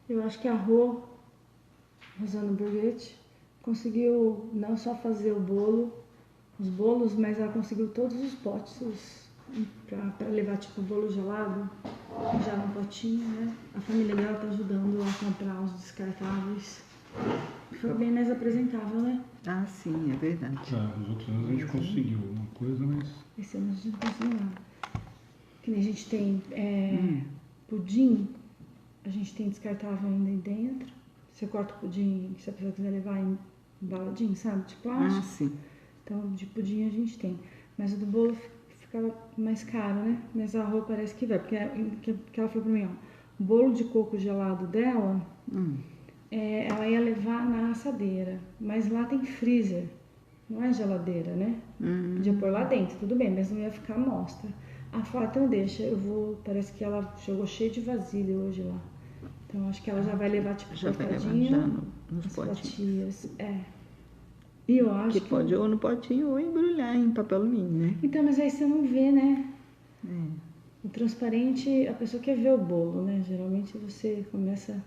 Eu acho que a Rosana Borghetti, conseguiu não só fazer os bolos, mas ela conseguiu todos os potes para levar tipo bolo gelado, já no potinho, né? A família dela tá ajudando a comprar os descartáveis. Foi bem mais apresentável, né? Ah, sim, é verdade. Os outros anos a gente conseguiu alguma coisa, mas... Esse ano a gente não conseguiu nada. Que nem a gente tem pudim, a gente tem descartável ainda aí dentro. Você corta o pudim, se a pessoa quiser levar embaladinho, sabe? De plástico. Ah, sim. Então, de pudim a gente tem. Mas o do bolo ficava mais caro, né? Mas a roupa parece que vai. Porque ela falou pra mim, ó. O bolo de coco gelado dela, ela ia levar na assadeira. Mas lá tem freezer. Não é geladeira, né? Podia pôr lá dentro, tudo bem. Mas não ia ficar à mostra. Ah, fala, então deixa. Eu vou... Parece que ela chegou cheia de vasilha hoje lá. Então, acho que ela já vai levar, tipo, Já vai levar cortadinho. já nos as potinhos. fatias. E eu acho que pode ou no potinho ou embrulhar em papel alumínio, né? Então, mas aí você não vê, né? O transparente, a pessoa quer ver o bolo, né? Geralmente você começa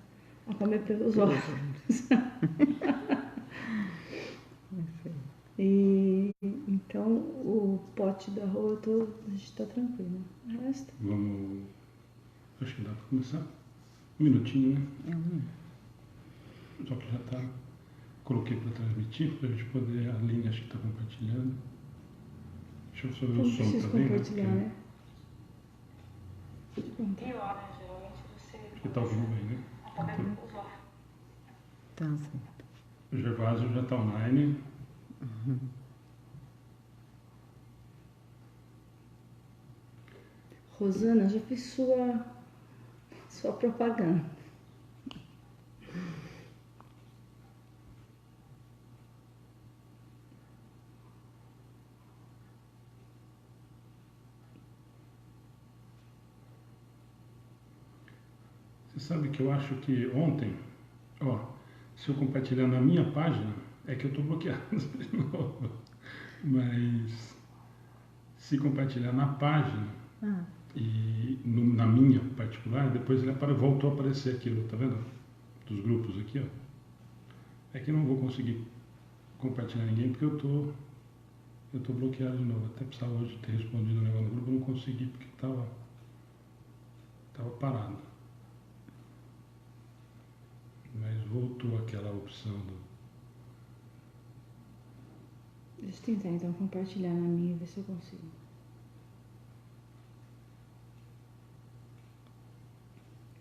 a comer pelos olhos. E então o pote da rua a gente tá tranquilo. O resto. Vamos. Acho que dá para começar. Um minutinho, né? Só que já tá. Coloquei para transmitir, para a gente poder. A Aline acho que está compartilhando. Deixa eu só ver o som também. Não precisa compartilhar, né? Acho que tá ouvindo bem, né? Tá certo. O Gervásio já está online. Rosana, já fiz sua propaganda. Você sabe que eu acho que ontem, se eu compartilhar na minha página, é que eu estou bloqueado de novo. Mas se compartilhar na página e na minha particular, depois voltou a aparecer aquilo, tá vendo? Dos grupos aqui, ó. É que eu não vou conseguir compartilhar ninguém porque eu tô bloqueado de novo. Até precisava hoje ter respondido o negócio no grupo, eu não consegui porque estava parado. Mas voltou aquela opção do... Deixa eu tentar então compartilhar na minha e ver se eu consigo.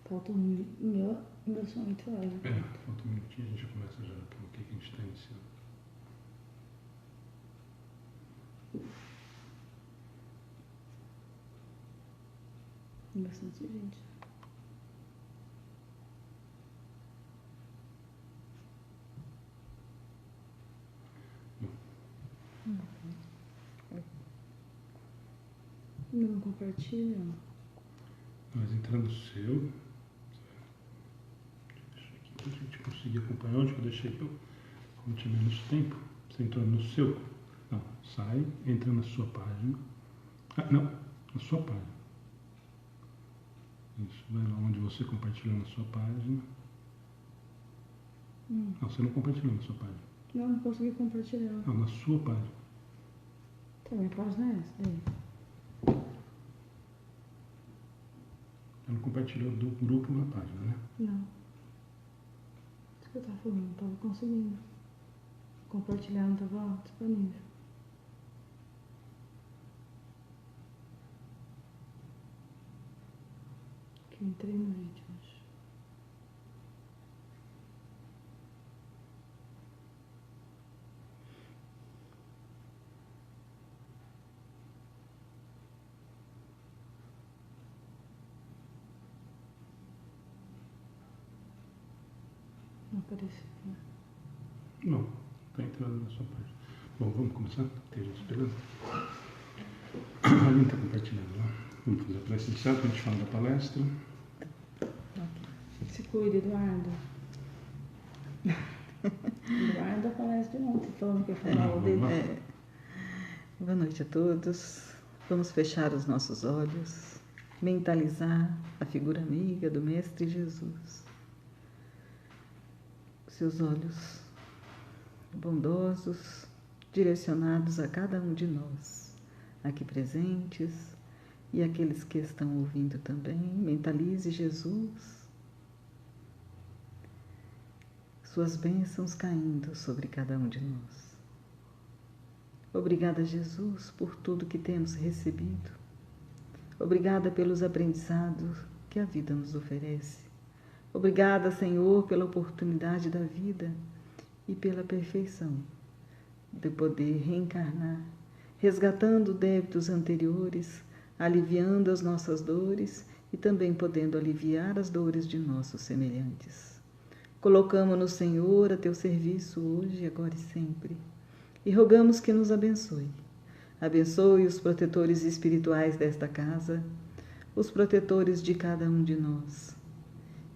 Falta meu som 8 horas. Falta um minutinho, a gente já começa já pelo que a gente está iniciando. Tem bastante gente. Não compartilha. Mas entrando no seu, deixa aqui para a gente conseguir acompanhar. Onde que eu deixei? Como tinha menos tempo, você entrou no seu. Não, sai, entra na sua página. Não, na sua página. Isso, vai lá onde você compartilhou na sua página. Não, você não compartilhou na sua página. Não consegui compartilhar. Não, na sua página. Tá, minha página é essa daí. Ela compartilhou do grupo na página, né? Não. Isso que eu tava falando, não tava conseguindo. Compartilhar não tava disponível. Que eu entrei no vídeo, acho. Não apareceu, né? Não, está entrando na sua página. Bom, vamos começar? Tem gente esperando. A Aline está compartilhando lá. Vamos fazer a palestra inicial, para a gente falar da palestra. Se cuida, Eduardo. Eduardo aparece de ontem, falando que ia falar o dele. Boa noite a todos. Vamos fechar os nossos olhos, mentalizar a figura amiga do Mestre Jesus. seus olhos bondosos, direcionados a cada um de nós, aqui presentes e aqueles que estão ouvindo também. Mentalize Jesus, suas bênçãos caindo sobre cada um de nós. Obrigada, Jesus, por tudo que temos recebido. Obrigada pelos aprendizados que a vida nos oferece. Obrigada, Senhor, pela oportunidade da vida e pela perfeição de poder reencarnar, resgatando débitos anteriores, aliviando as nossas dores e também podendo aliviar as dores de nossos semelhantes. Colocamos-nos, Senhor, a teu serviço hoje, agora e sempre, e rogamos que nos abençoe. Abençoe os protetores espirituais desta casa, os protetores de cada um de nós,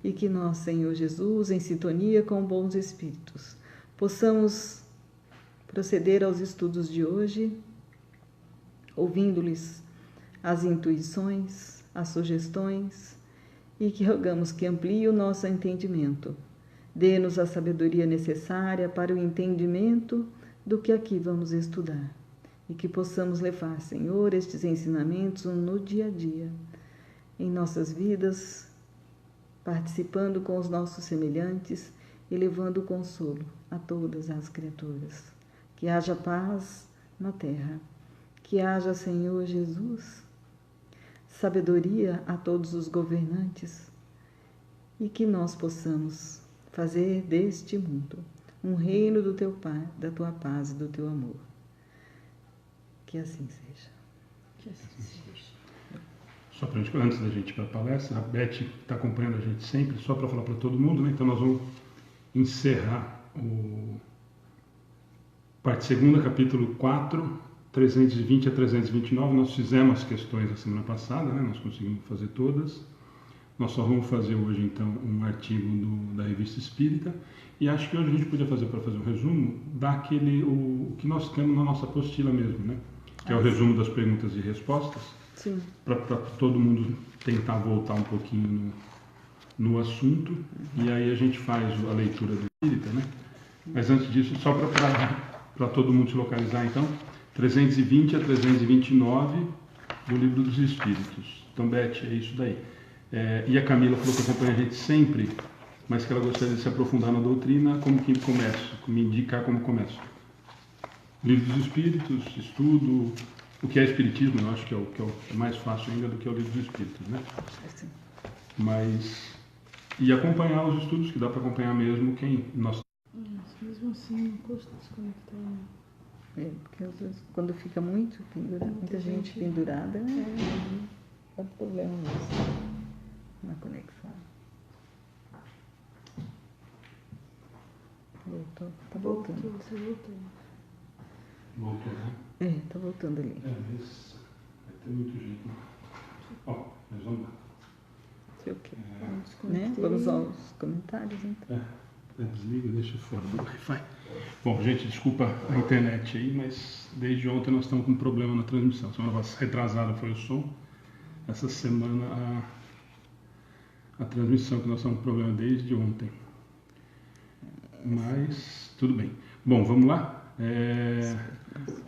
e que nós, Senhor Jesus, em sintonia com bons espíritos, possamos proceder aos estudos de hoje, ouvindo-lhes as intuições, as sugestões, e que rogamos que amplie o nosso entendimento. Dê-nos a sabedoria necessária para o entendimento do que aqui vamos estudar, e que possamos levar, Senhor, estes ensinamentos no dia a dia, em nossas vidas, participando com os nossos semelhantes e levando consolo a todas as criaturas. Que haja paz na terra, que haja, Senhor Jesus, sabedoria a todos os governantes e que nós possamos fazer deste mundo um reino do teu Pai, da tua paz e do teu amor. Que assim seja. Que assim seja. Só para antes da gente ir para a palestra, a Beth está acompanhando a gente sempre, só para falar para todo mundo, né? Então nós vamos encerrar o parte segunda, capítulo 4, 320 a 329. Nós fizemos as questões a semana passada, né? Nós conseguimos fazer todas. Nós só vamos fazer hoje, então, um artigo da Revista Espírita. E acho que hoje a gente podia fazer, para fazer um resumo, o que nós temos na nossa apostila mesmo, né? Que é o resumo das perguntas e respostas. Sim. Para todo mundo tentar voltar um pouquinho no assunto. E aí a gente faz a leitura do Espírita, né? Mas antes disso, só para todo mundo se localizar, então, 320 a 329 do Livro dos Espíritos. Então, Beth, é isso daí. E a Camila falou que acompanha a gente sempre, mas que ela gostaria de se aprofundar na doutrina, como que começo, me indicar como começo. Livro dos Espíritos, estudo, o que é Espiritismo, eu acho que é mais fácil ainda do que é o Livro dos Espíritos, né? Mas, e acompanhar os estudos, que dá para acompanhar mesmo quem nós... Mesmo assim, não custa desconectar. Porque às vezes, quando fica muita gente pendurada, é problema mesmo na conexão. Voltou, tá voltando. Você voltou. Voltou, né? Tá voltando ali. Mas vai ter muito jeito. Ó, mas vamos lá. Sei o quê. Vamos aos comentários, então. Desliga, deixa fora do Wi-Fi. Bom, gente, desculpa a internet aí, mas desde ontem nós estamos com um problema na transmissão. Semana retrasada foi o som. Essa semana a transmissão, que nós estamos com problema desde ontem. Mas tudo bem. Bom, vamos lá.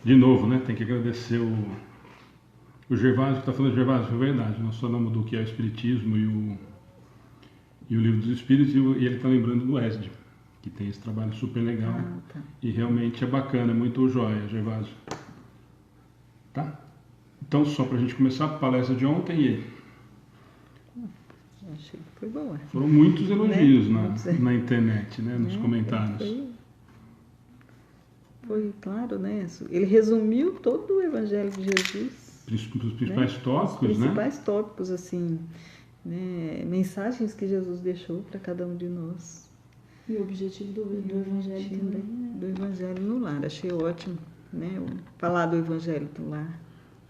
De novo, né? Tem que agradecer o Gervásio, que está falando. Gervásio, é verdade. Nós falamos do que é o Espiritismo e o Livro dos Espíritos, e ele está lembrando do ESD, que tem esse trabalho super legal. Tá. E realmente é bacana, é muito joia, Gervásio. Tá? Então, só para a gente começar, a palestra de ontem, Achei que foi boa. Foram muitos elogios, né? na internet, né? Nos comentários. Foi claro, né? Ele resumiu todo o Evangelho de Jesus. Os principais tópicos, Os principais tópicos, assim, né? Mensagens que Jesus deixou para cada um de nós. E o objetivo do Evangelho também, né? Do Evangelho no lar. Achei ótimo, né? Falar do Evangelho no lar.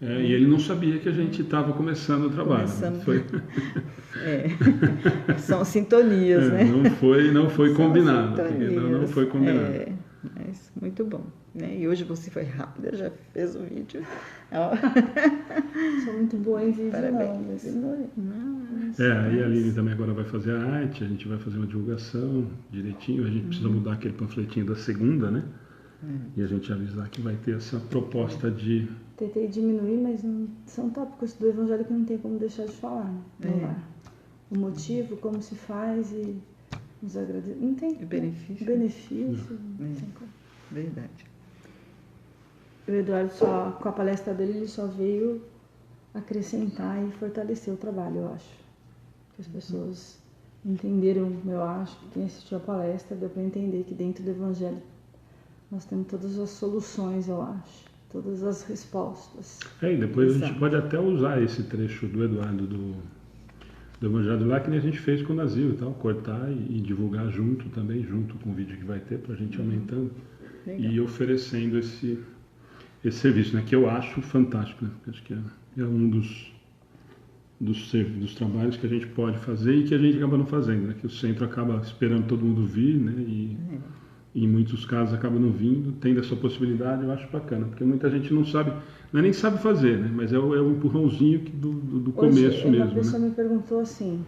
E ele não sabia que a gente estava começando o trabalho. São sintonias, né? Não foi combinado. Não foi combinado. Mas muito bom. né? E hoje você foi rápida, já fez o vídeo. Sou muito boa em vídeo, Parabéns. E a Aline também agora vai fazer a arte, a gente vai fazer uma divulgação direitinho, a gente precisa mudar aquele panfletinho da segunda, né? E a gente avisar que vai ter essa proposta de... Tentei diminuir, mas não, são tópicos do Evangelho que não tem como deixar de falar, né? O motivo, como se faz e os agradecimentos. Não tem. E benefício. Benefício. Não tem como. Verdade. O Eduardo, com a palestra dele, ele só veio acrescentar e fortalecer o trabalho, eu acho. Que as pessoas entenderam, eu acho, que quem assistiu a palestra deu para entender que dentro do Evangelho nós temos todas as soluções, eu acho. Todas as respostas. E depois a gente pode até usar esse trecho do Eduardo do Evangelho lá, que nem a gente fez com o Nazil e tal, cortar e divulgar junto também, junto com o vídeo que vai ter, para a gente aumentando. Legal. E oferecendo esse serviço, né, que eu acho fantástico, né? Acho que é um dos trabalhos que a gente pode fazer e que a gente acaba não fazendo, né? Que o centro acaba esperando todo mundo vir, né? E em muitos casos acaba não vindo, tendo essa possibilidade, eu acho bacana, porque muita gente não sabe, nem sabe fazer, né? Mas é o empurrãozinho do começo mesmo. Uma pessoa né? me perguntou assim,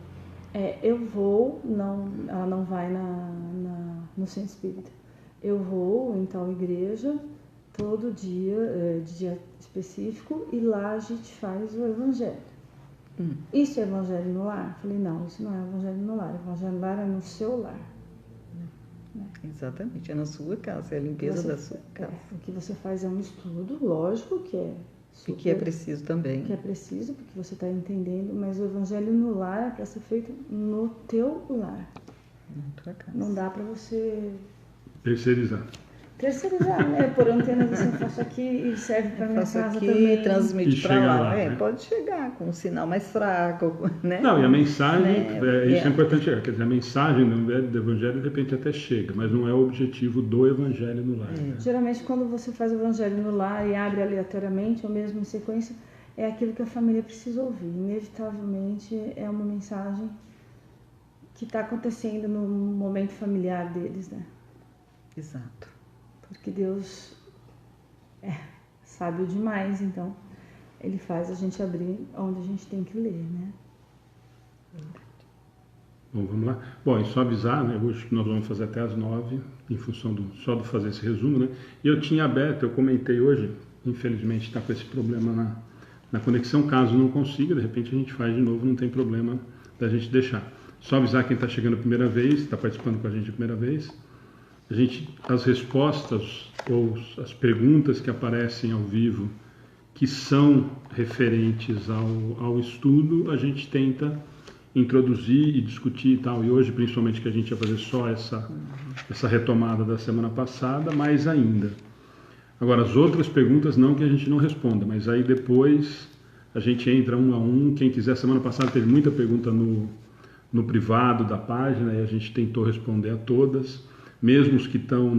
eu vou, ela não vai no Centro Espírita, eu vou em tal igreja todo dia, de dia específico, e lá a gente faz o Evangelho. Isso é Evangelho no lar? Falei, não, isso não é Evangelho no lar, o Evangelho no lar é no seu lar. Exatamente, é na sua casa, é a limpeza da sua casa. O que você faz é um estudo, lógico que é super, e que é preciso também. Que é preciso, porque você está entendendo, mas o Evangelho no lar é para ser feito no teu lar. Na tua casa. Não dá para você... Terceirizar, né? Por antena você faça aqui e serve para minha casa aqui, também. Transmite para lá. Né? Pode chegar com um sinal mais fraco, né? Não, e a mensagem, isso é importante chegar. Quer dizer, a mensagem do Evangelho de repente até chega, mas não é o objetivo do Evangelho no lar. Né? Geralmente quando você faz o Evangelho no lar e abre aleatoriamente, ou mesmo em sequência, é aquilo que a família precisa ouvir. Inevitavelmente é uma mensagem que está acontecendo no momento familiar deles, né? Exato. Porque Deus é sábio demais, então Ele faz a gente abrir onde a gente tem que ler, né? Bom, vamos lá. Bom, e só avisar, né? Hoje nós vamos fazer até às 9, em função só de fazer esse resumo, né? E eu tinha aberto, eu comentei hoje, infelizmente está com esse problema na conexão, caso não consiga, de repente a gente faz de novo, não tem problema da gente deixar. Só avisar quem está chegando a primeira vez, está participando com a gente a primeira vez. As respostas ou as perguntas que aparecem ao vivo, que são referentes ao estudo, a gente tenta introduzir e discutir e tal. E hoje, principalmente, que a gente ia fazer só essa retomada da semana passada, mais ainda. Agora, as outras perguntas não que a gente não responda, mas aí depois a gente entra um a um. Quem quiser, semana passada teve muita pergunta no privado da página e a gente tentou responder a todas. Mesmo os que estão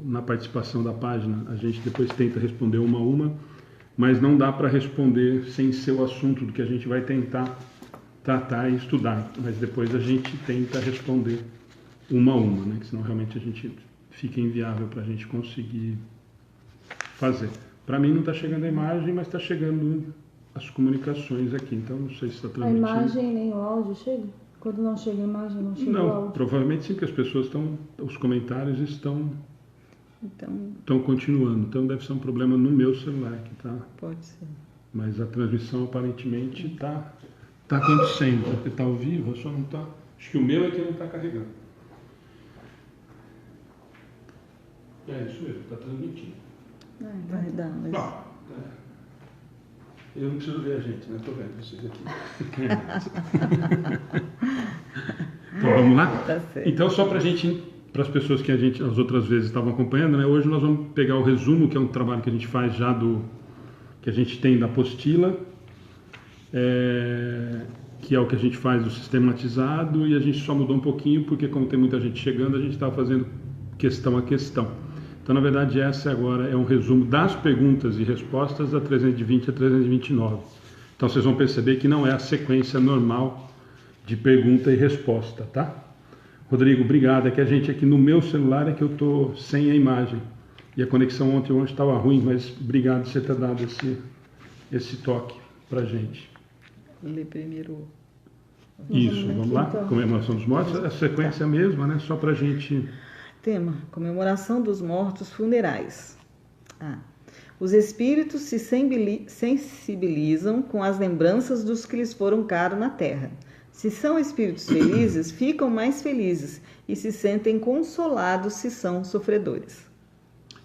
na participação da página, a gente depois tenta responder uma a uma, mas não dá para responder sem ser o assunto do que a gente vai tentar tratar e estudar. Mas depois a gente tenta responder uma a uma, né? Que senão realmente a gente fica inviável para a gente conseguir fazer. Para mim não está chegando a imagem, mas está chegando as comunicações aqui, então não sei se está transmitindo. A imagem nem o áudio chega? Quando não chega a imagem, não chega o áudio? Não, provavelmente sim, que as pessoas os comentários estão continuando. Então deve ser um problema no meu celular que tá. Pode ser. Mas a transmissão aparentemente está acontecendo, porque está ao vivo, só não está. Acho que o meu é que não está carregando. É isso mesmo, está transmitindo. Vai dar, mas... Bom, eu não preciso ver a gente, né? Estou vendo vocês aqui. Então vamos lá? Tá certo. Então só para as pessoas que as outras vezes estavam acompanhando, né? Hoje nós vamos pegar o resumo, que é um trabalho que a gente faz já que a gente tem da apostila, que é o que a gente faz do sistematizado, e a gente só mudou um pouquinho, porque como tem muita gente chegando, a gente estava fazendo questão a questão. Então, na verdade, essa agora é um resumo das perguntas e respostas da 320 a 329. Então, vocês vão perceber que não é a sequência normal de pergunta e resposta, tá? Rodrigo, obrigado. É que a gente aqui no meu celular é que eu estou sem a imagem. E a conexão ontem estava ruim, mas obrigado por você ter dado esse toque para a gente. Lê primeiro. Isso, vamos lá? Então. Comemoração dos mortos, a sequência é a mesma, né? Só para a gente... Tema, comemoração dos mortos funerais. Os espíritos se sensibilizam com as lembranças dos que lhes foram caros na terra. Se são espíritos felizes, ficam mais felizes e se sentem consolados se são sofredores.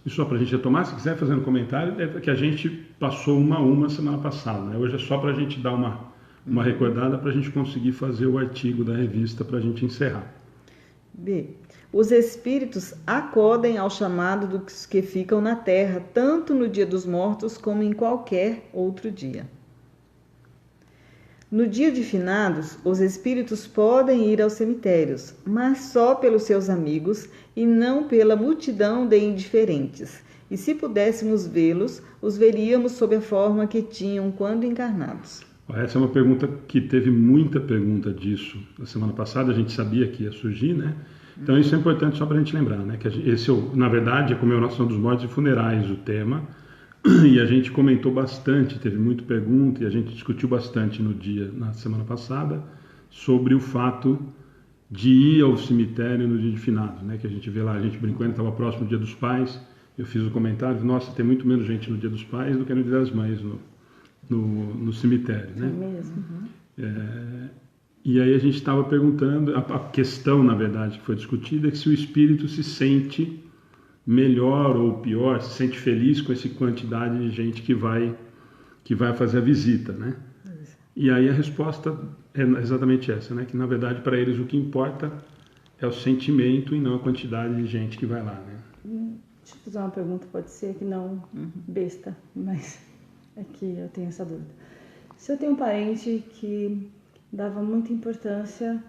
E só para a gente retomar, se quiser fazer um comentário, é que a gente passou uma a uma semana passada, né? Hoje é só para a gente dar uma recordada para a gente conseguir fazer o artigo da revista para a gente encerrar. B. Os espíritos acodem ao chamado dos que ficam na terra, tanto no dia dos mortos como em qualquer outro dia. No dia de finados, os espíritos podem ir aos cemitérios, mas só pelos seus amigos e não pela multidão de indiferentes. E se pudéssemos vê-los, os veríamos sob a forma que tinham quando encarnados. Essa é uma pergunta que teve muita pergunta disso na semana passada, a gente sabia que ia surgir, né? Então isso é importante só para a gente lembrar, né? Que esse, na verdade, é a comemoração dos mortos e funerais o tema, e a gente comentou bastante, teve muita pergunta, e a gente discutiu bastante na semana passada, sobre o fato de ir ao cemitério no dia de finados, né? Que a gente vê lá, a gente brincando, estava próximo do Dia dos Pais, eu fiz o comentário, nossa, tem muito menos gente no Dia dos Pais do que no Dia das Mães no cemitério, né? É mesmo. E aí a gente estava perguntando, a questão, na verdade, que foi discutida, é que se o espírito se sente melhor ou pior, se sente feliz com essa quantidade de gente que vai fazer a visita, né? E aí a resposta é exatamente essa, né? Que na verdade para eles o que importa é o sentimento e não a quantidade de gente que vai lá, né? Deixa eu fazer uma pergunta, pode ser que não besta, mas é que eu tenho essa dúvida. Se eu tenho um parente que dava muita importância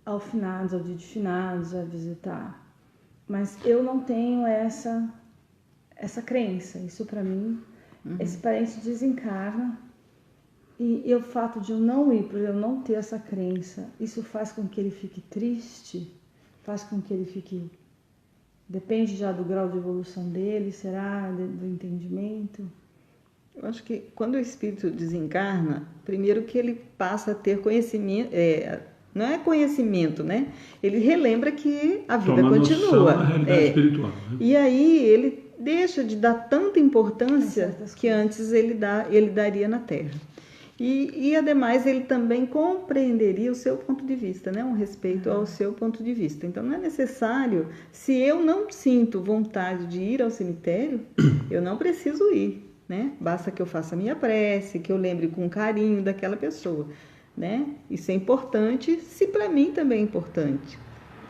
ao finados, ao dia de finados, a visitar, mas eu não tenho essa crença, isso para mim, esse parente desencarna e o fato de eu não ir, por eu não ter essa crença, isso faz com que ele fique triste, faz com que ele fique, depende já do grau de evolução dele, será, do entendimento? Eu acho que quando o espírito desencarna, primeiro que ele passa a ter conhecimento, não é conhecimento, né? Ele relembra que a vida continua. Da realidade espiritual, né? E aí ele deixa de dar tanta importância que antes ele daria na Terra. E ademais ele também compreenderia o seu ponto de vista, né? Um respeito ao seu ponto de vista. Então não é necessário, se eu não sinto vontade de ir ao cemitério, eu não preciso ir, né? Basta que eu faça a minha prece, que eu lembre com carinho daquela pessoa, né? Isso é importante, se para mim também é importante.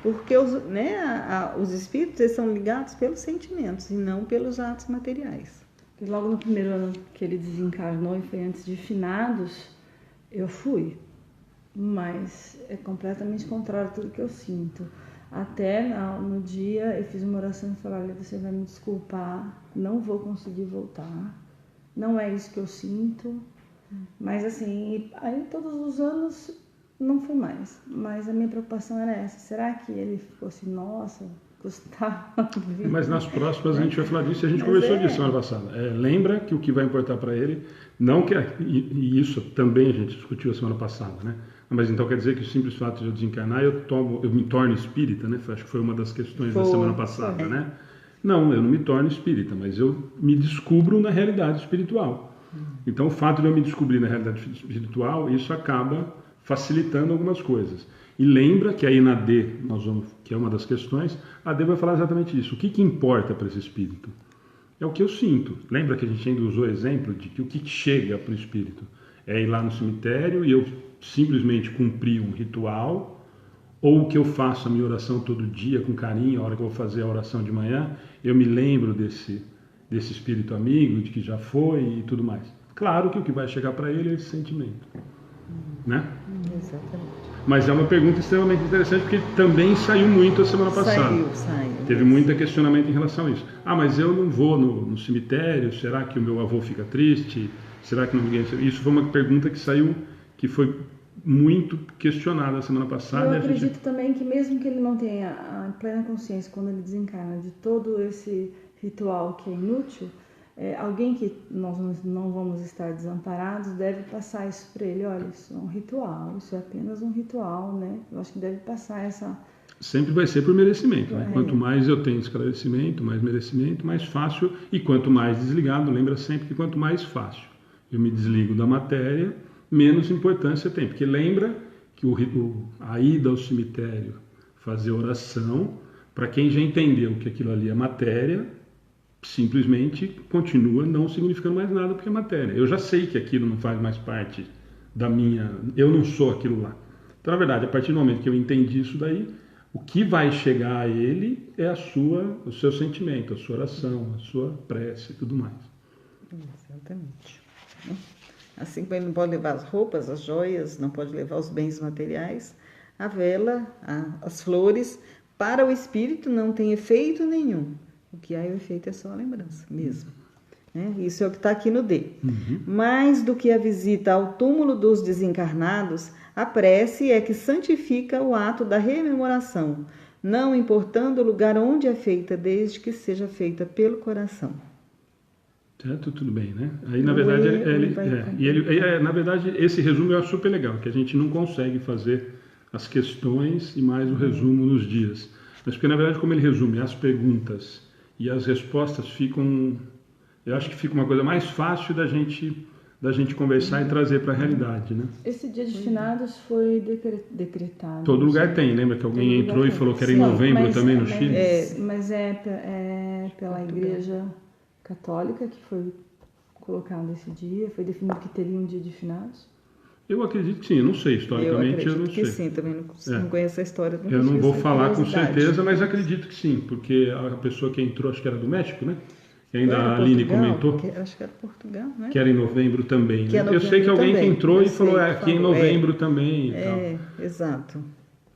Porque os espíritos eles são ligados pelos sentimentos e não pelos atos materiais. E logo no primeiro ano que ele desencarnou, e foi antes de finados, eu fui. Mas é completamente contrário a tudo que eu sinto. Até no dia eu fiz uma oração e falei, olha, você vai me desculpar, não vou conseguir voltar. Não é isso que eu sinto. Mas assim, aí todos os anos não fui mais. Mas a minha preocupação era essa. Será que ele ficou assim, nossa... Mas nas próximas a gente vai falar disso, a gente conversou disso semana passada. Lembra que o que vai importar para ele, não que e isso também a gente discutiu a semana passada, né? Mas então quer dizer que o simples fato de eu desencarnar, eu me torno espírita, né? Acho que foi uma das questões da semana passada, né? Não, eu não me torno espírita, mas eu me descubro na realidade espiritual. Então o fato de eu me descobrir na realidade espiritual, isso acaba facilitando algumas coisas. E lembra que aí na D, que é uma das questões, a D vai falar exatamente isso. O que importa para esse espírito? É o que eu sinto. Lembra que a gente ainda usou o exemplo de que o que chega para o espírito é ir lá no cemitério e eu simplesmente cumprir um ritual, ou que eu faço a minha oração todo dia com carinho, a hora que eu vou fazer a oração de manhã, eu me lembro desse espírito amigo, de que já foi e tudo mais. Claro que o que vai chegar para ele é esse sentimento. Né? Exatamente. Mas é uma pergunta extremamente interessante, porque também saiu muito a semana passada. Saiu. Teve muito questionamento em relação a isso. Mas eu não vou no cemitério, será que o meu avô fica triste? Será que ninguém... Isso foi uma pergunta que saiu, que foi muito questionada a semana passada. Eu acredito também que mesmo que ele não tenha a plena consciência quando ele desencarna de todo ritual que é inútil, alguém que nós não vamos estar desamparados deve passar isso para ele. Olha, isso é um ritual, isso é apenas um ritual, né? Eu acho que deve passar essa... Sempre vai ser por merecimento, né? Quanto mais eu tenho esclarecimento, mais merecimento, mais fácil. E quanto mais desligado, lembra sempre que quanto mais fácil eu me desligo da matéria, menos importância tem. Porque lembra que a ida ao cemitério, fazer oração, para quem já entendeu que aquilo ali é matéria, simplesmente continua não significando mais nada porque é matéria. Eu já sei que aquilo não faz mais parte da minha... Eu não sou aquilo lá. Então, na verdade, a partir do momento que eu entendi isso daí, o que vai chegar a ele é o seu sentimento, a sua oração, a sua prece e tudo mais. Exatamente. Assim como ele não pode levar as roupas, as joias, não pode levar os bens materiais, a vela, as flores, para o espírito não tem efeito nenhum. O que há o efeito é só a lembrança mesmo. Isso é o que está aqui no D. Mais do que a visita ao túmulo dos desencarnados, a prece é que santifica o ato da rememoração, não importando o lugar onde é feita, desde que seja feita pelo coração. Certo? Tudo bem, né? Aí, na verdade, na verdade, esse resumo eu acho super legal, que a gente não consegue fazer as questões e mais o resumo nos dias. Mas porque, na verdade, como ele resume as perguntas e as respostas ficam... Eu acho que fica uma coisa mais fácil da gente conversar e trazer para a realidade, né? Esse dia de finados foi decretado. Todo lugar tem, lembra que alguém entrou e falou que era em novembro também no Chile? Mas é pela Igreja Católica que foi colocado esse dia, foi definido que teria um dia de finados? Eu acredito que sim, eu não sei, historicamente eu não sei. Que sim, também não conheço a história. Eu não vou falar com certeza, mas acredito que sim, porque a pessoa que entrou, acho que era do México, né? Que ainda a Aline comentou. Acho que era Portugal, né? Que era em novembro também. Né? Eu sei que alguém que entrou e falou, aqui em novembro também e tal. Exato.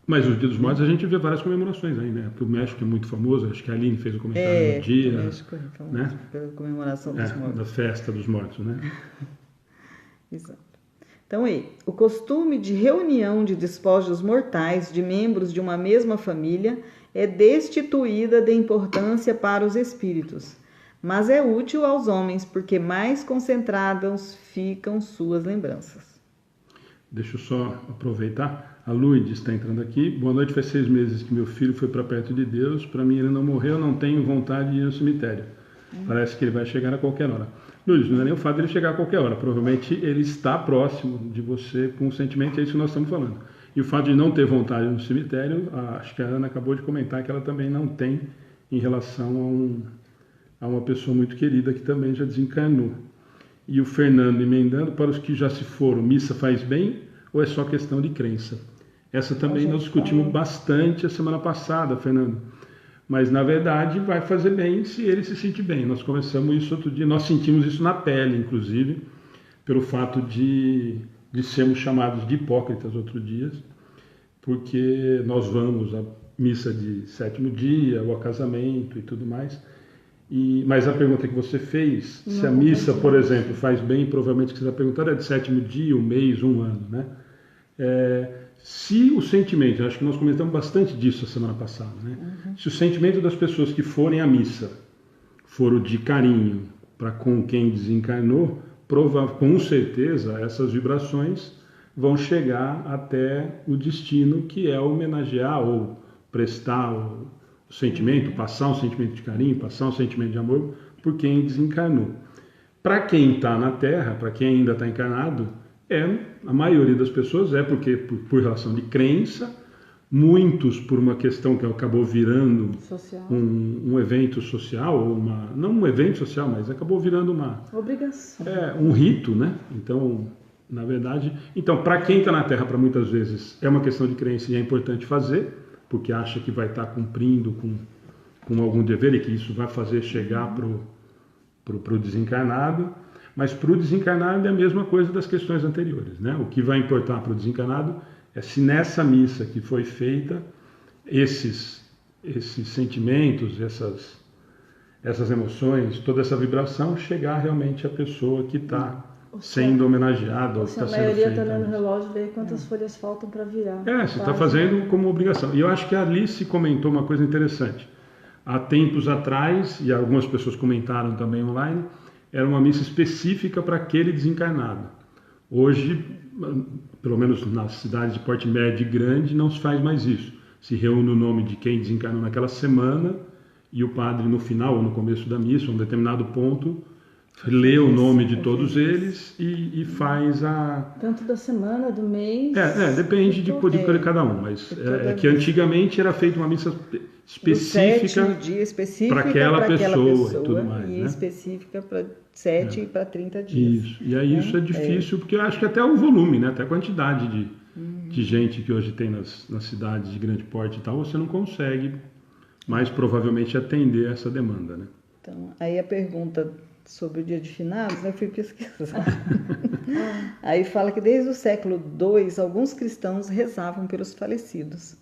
Mas o Dia dos Mortos a gente vê várias comemorações aí, né? Porque o México é muito famoso, acho que a Aline fez o comentário no dia. O México é famoso, né? Pela comemoração dos mortos. Da festa dos mortos, né? Exato. Então, o costume de reunião de despojos mortais de membros de uma mesma família é destituída de importância para os espíritos, mas é útil aos homens, porque mais concentradas ficam suas lembranças. Deixa eu só aproveitar. A Lourdes está entrando aqui. Boa noite, faz 6 meses que meu filho foi para perto de Deus. Para mim ele não morreu, não tenho vontade de ir no cemitério. Parece que ele vai chegar a qualquer hora. Lourdes, não é nem o fato de ele chegar a qualquer hora. Provavelmente ele está próximo de você com o sentimento, é isso que nós estamos falando. E o fato de não ter vontade no cemitério, acho que a Ana acabou de comentar que ela também não tem em relação a uma pessoa muito querida que também já desencarnou. E o Fernando emendando, para os que já se foram, missa faz bem ou é só questão de crença? Essa também nós discutimos bastante a semana passada, Fernando. Mas, na verdade, vai fazer bem se ele se sentir bem. Nós começamos isso outro dia, nós sentimos isso na pele, inclusive, pelo fato de sermos chamados de hipócritas outros dias, porque nós vamos à missa de 7º dia, ou a casamento e tudo mais. Mas a pergunta que você fez, se a missa, por exemplo, faz bem, provavelmente que você está perguntando é de 7º dia, 1 mês, 1 ano, né? Se o sentimento, acho que nós comentamos bastante disso a semana passada, né? Se o sentimento das pessoas que forem à missa for o de carinho para com quem desencarnou, com certeza essas vibrações vão chegar até o destino, que é homenagear ou prestar o sentimento, passar um sentimento de carinho, passar um sentimento de amor por quem desencarnou. Para quem está na Terra, para quem ainda está encarnado, a maioria das pessoas porque por relação de crença, muitos por uma questão que acabou virando um evento social, ou não um evento social, mas acabou virando uma obrigação, um rito, né? Então, na verdade, para quem está na Terra, para muitas vezes é uma questão de crença e é importante fazer, porque acha que vai estar cumprindo com algum dever e que isso vai fazer chegar pro desencarnado. Mas para o desencarnado é a mesma coisa das questões anteriores, né? O que vai importar para o desencarnado é se nessa missa que foi feita, esses sentimentos, essas emoções, toda essa vibração chegar realmente à pessoa que está sendo homenageada. Ou que está sendo feita. A maioria está olhando o relógio e vê quantas folhas faltam para virar. Você está fazendo como obrigação. E eu acho que a Alice comentou uma coisa interessante. há tempos atrás, e algumas pessoas comentaram também online, era uma missa específica para aquele desencarnado. Hoje, pelo menos na cidade de porte médio e grande, não se faz mais isso. Se reúne o nome de quem desencarnou naquela semana e o padre no final ou no começo da missa, um determinado ponto, lê o nome de todos eles e faz a... Tanto da semana, do mês... depende de cada um, mas é que antigamente era feita uma missa específica para aquela pessoa e tudo mais. E né? específica para 7 e para 30 dias. Isso, e aí isso é difícil, porque eu acho que até o volume, né? Até a quantidade de gente que hoje tem nas cidades de grande porte e tal, você não consegue mais provavelmente atender essa demanda, né? Então, aí a pergunta sobre o dia de finados, eu fui pesquisar. Aí fala que desde o século II, alguns cristãos rezavam pelos falecidos.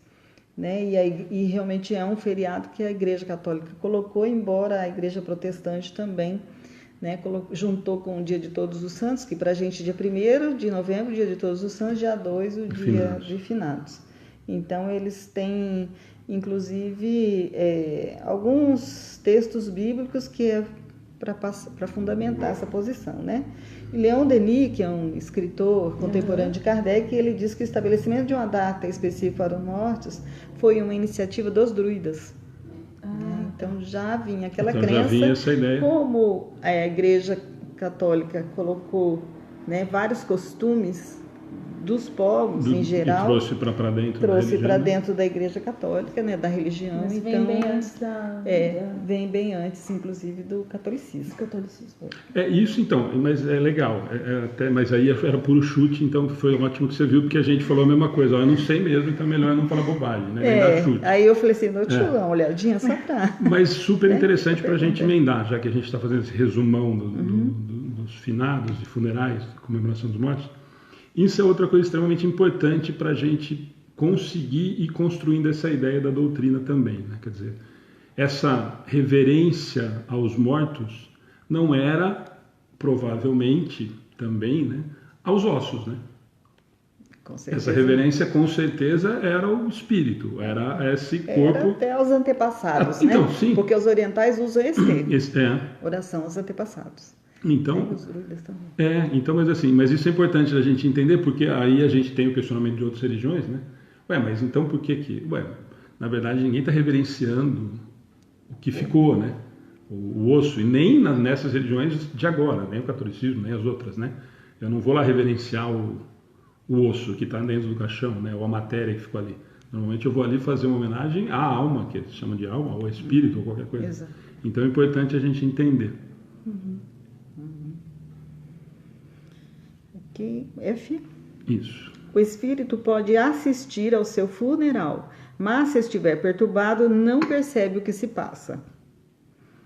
Né? E realmente é um feriado que a Igreja Católica colocou, embora a Igreja Protestante também, né, juntou com o Dia de Todos os Santos, que para a gente dia 1º de novembro, Dia de Todos os Santos, dia 2, o Dia de Finados. Então eles têm, inclusive, alguns textos bíblicos que é para fundamentar essa posição, né? E Leon Denis, que é um escritor contemporâneo de Kardec, ele diz que o estabelecimento de uma data específica para os mortos foi uma iniciativa dos druidas. Então já vinha aquela crença, já vinha essa ideia. Como a Igreja Católica colocou, né, vários costumes dos povos em geral, trouxe para dentro dentro da Igreja Católica, né, da religião. Mas então vem bem antes vem bem antes, inclusive, do catolicismo. Isso então, mas é legal. Mas aí era puro chute, então foi ótimo que você viu, porque a gente falou a mesma coisa. Eu não sei mesmo, então é melhor não falar bobagem, né? Chute. Aí eu falei assim, deixa eu dar uma olhadinha só para... Mas super interessante para a gente emendar, já que a gente está fazendo esse resumão dos finados e funerais, comemoração dos mortos. Isso é outra coisa extremamente importante para a gente conseguir ir construindo essa ideia da doutrina também, né? Quer dizer, essa reverência aos mortos não era, provavelmente, também, né, aos ossos, né? Com certeza. Essa reverência, com certeza, era o espírito, era esse corpo... Era até aos antepassados, então, né? Sim. Porque os orientais usam esse termo. Oração aos antepassados. Então, mas assim, mas isso é importante a gente entender, porque aí a gente tem o questionamento de outras religiões, né? Mas então por que na verdade ninguém está reverenciando o que ficou, né? O osso, e nem nessas religiões de agora, nem o catolicismo, nem as outras, né? Eu não vou lá reverenciar o osso que está dentro do caixão, né? Ou a matéria que ficou ali. Normalmente eu vou ali fazer uma homenagem à alma, que eles chamam de alma, ou espírito, ou qualquer coisa. Exato. Então é importante a gente entender. F. Isso. O espírito pode assistir ao seu funeral, mas se estiver perturbado, não percebe o que se passa.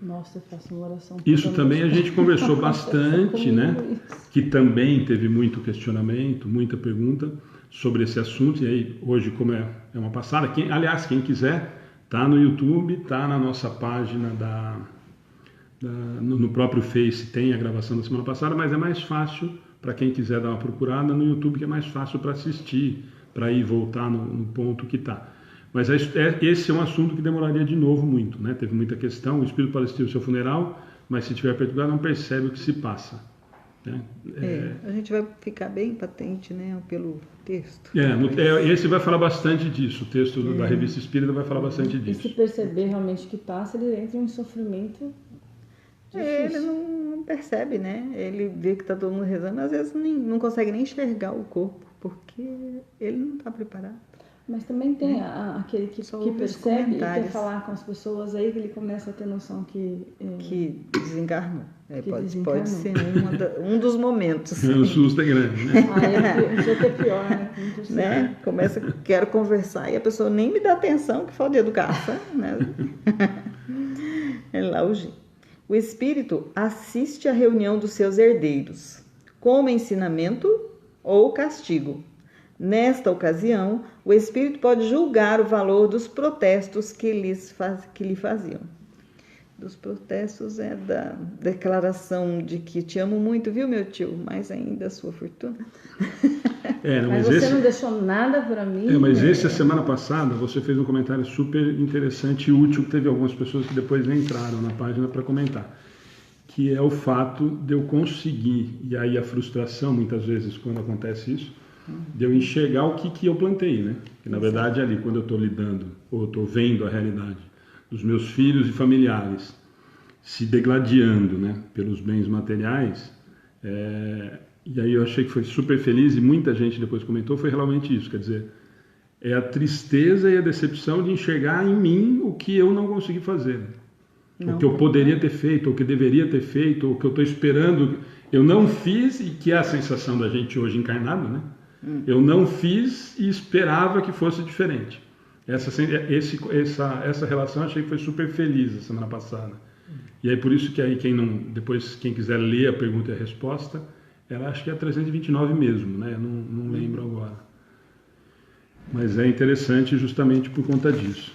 Nossa, eu faço uma oração. Isso também a gente conversou bastante, né? Que também teve muito questionamento, muita pergunta sobre esse assunto. E aí, hoje, como é uma passada, aliás, quem quiser, tá no YouTube, tá na nossa página no próprio Face, tem a gravação da semana passada, mas é mais fácil para quem quiser dar uma procurada no YouTube, que é mais fácil para assistir, para ir voltar no ponto que está. Mas esse é um assunto que demoraria de novo muito, né? Teve muita questão, o espírito pode assistir o seu funeral, mas se estiver perturbado não percebe o que se passa. Né? A gente vai ficar bem patente, né, pelo texto. Esse vai falar bastante disso, o texto da Revista Espírita vai falar bastante disso. E se perceber realmente que passa, ele entra em sofrimento difícil. Ele não percebe, né? Ele vê que está todo mundo rezando, às vezes não consegue nem enxergar o corpo, porque ele não está preparado. Mas também tem aquele que percebe e quer falar com as pessoas, aí que ele começa a ter noção que desencarnou. Pode ser um dos momentos. O susto é grande, né? Já é pior, né? Quero conversar e a pessoa nem me dá atenção, que falta de educação, né? É lá o jeito. O espírito assiste à reunião dos seus herdeiros, como ensinamento ou castigo. Nesta ocasião, o espírito pode julgar o valor dos protestos que lhe faziam. dos protestos é da declaração de que te amo muito, viu, meu tio? Mais ainda a sua fortuna. Mas você não deixou nada para mim. Mas esse, a semana passada, você fez um comentário super interessante e útil, que teve algumas pessoas que depois entraram na página para comentar, que é o fato de eu conseguir, e aí a frustração, muitas vezes, quando acontece isso, de eu enxergar o que eu plantei, né? Que, na verdade, ali, quando eu estou lidando, ou estou vendo a realidade dos meus filhos e familiares se degladiando, né, pelos bens materiais, e aí eu achei que foi super feliz, e muita gente depois comentou, foi realmente isso, quer dizer, é a tristeza e a decepção de enxergar em mim o que eu não consegui fazer, o que eu poderia ter feito, o que deveria ter feito, o que eu estou esperando, eu não fiz, e que é a sensação da gente hoje encarnado, né? Eu não fiz e esperava que fosse diferente. Essa relação eu achei que foi super feliz a semana passada. E aí por isso que aí depois quem quiser ler a pergunta e a resposta, ela acho que é a 329 mesmo, né? Não lembro agora. Mas é interessante justamente por conta disso.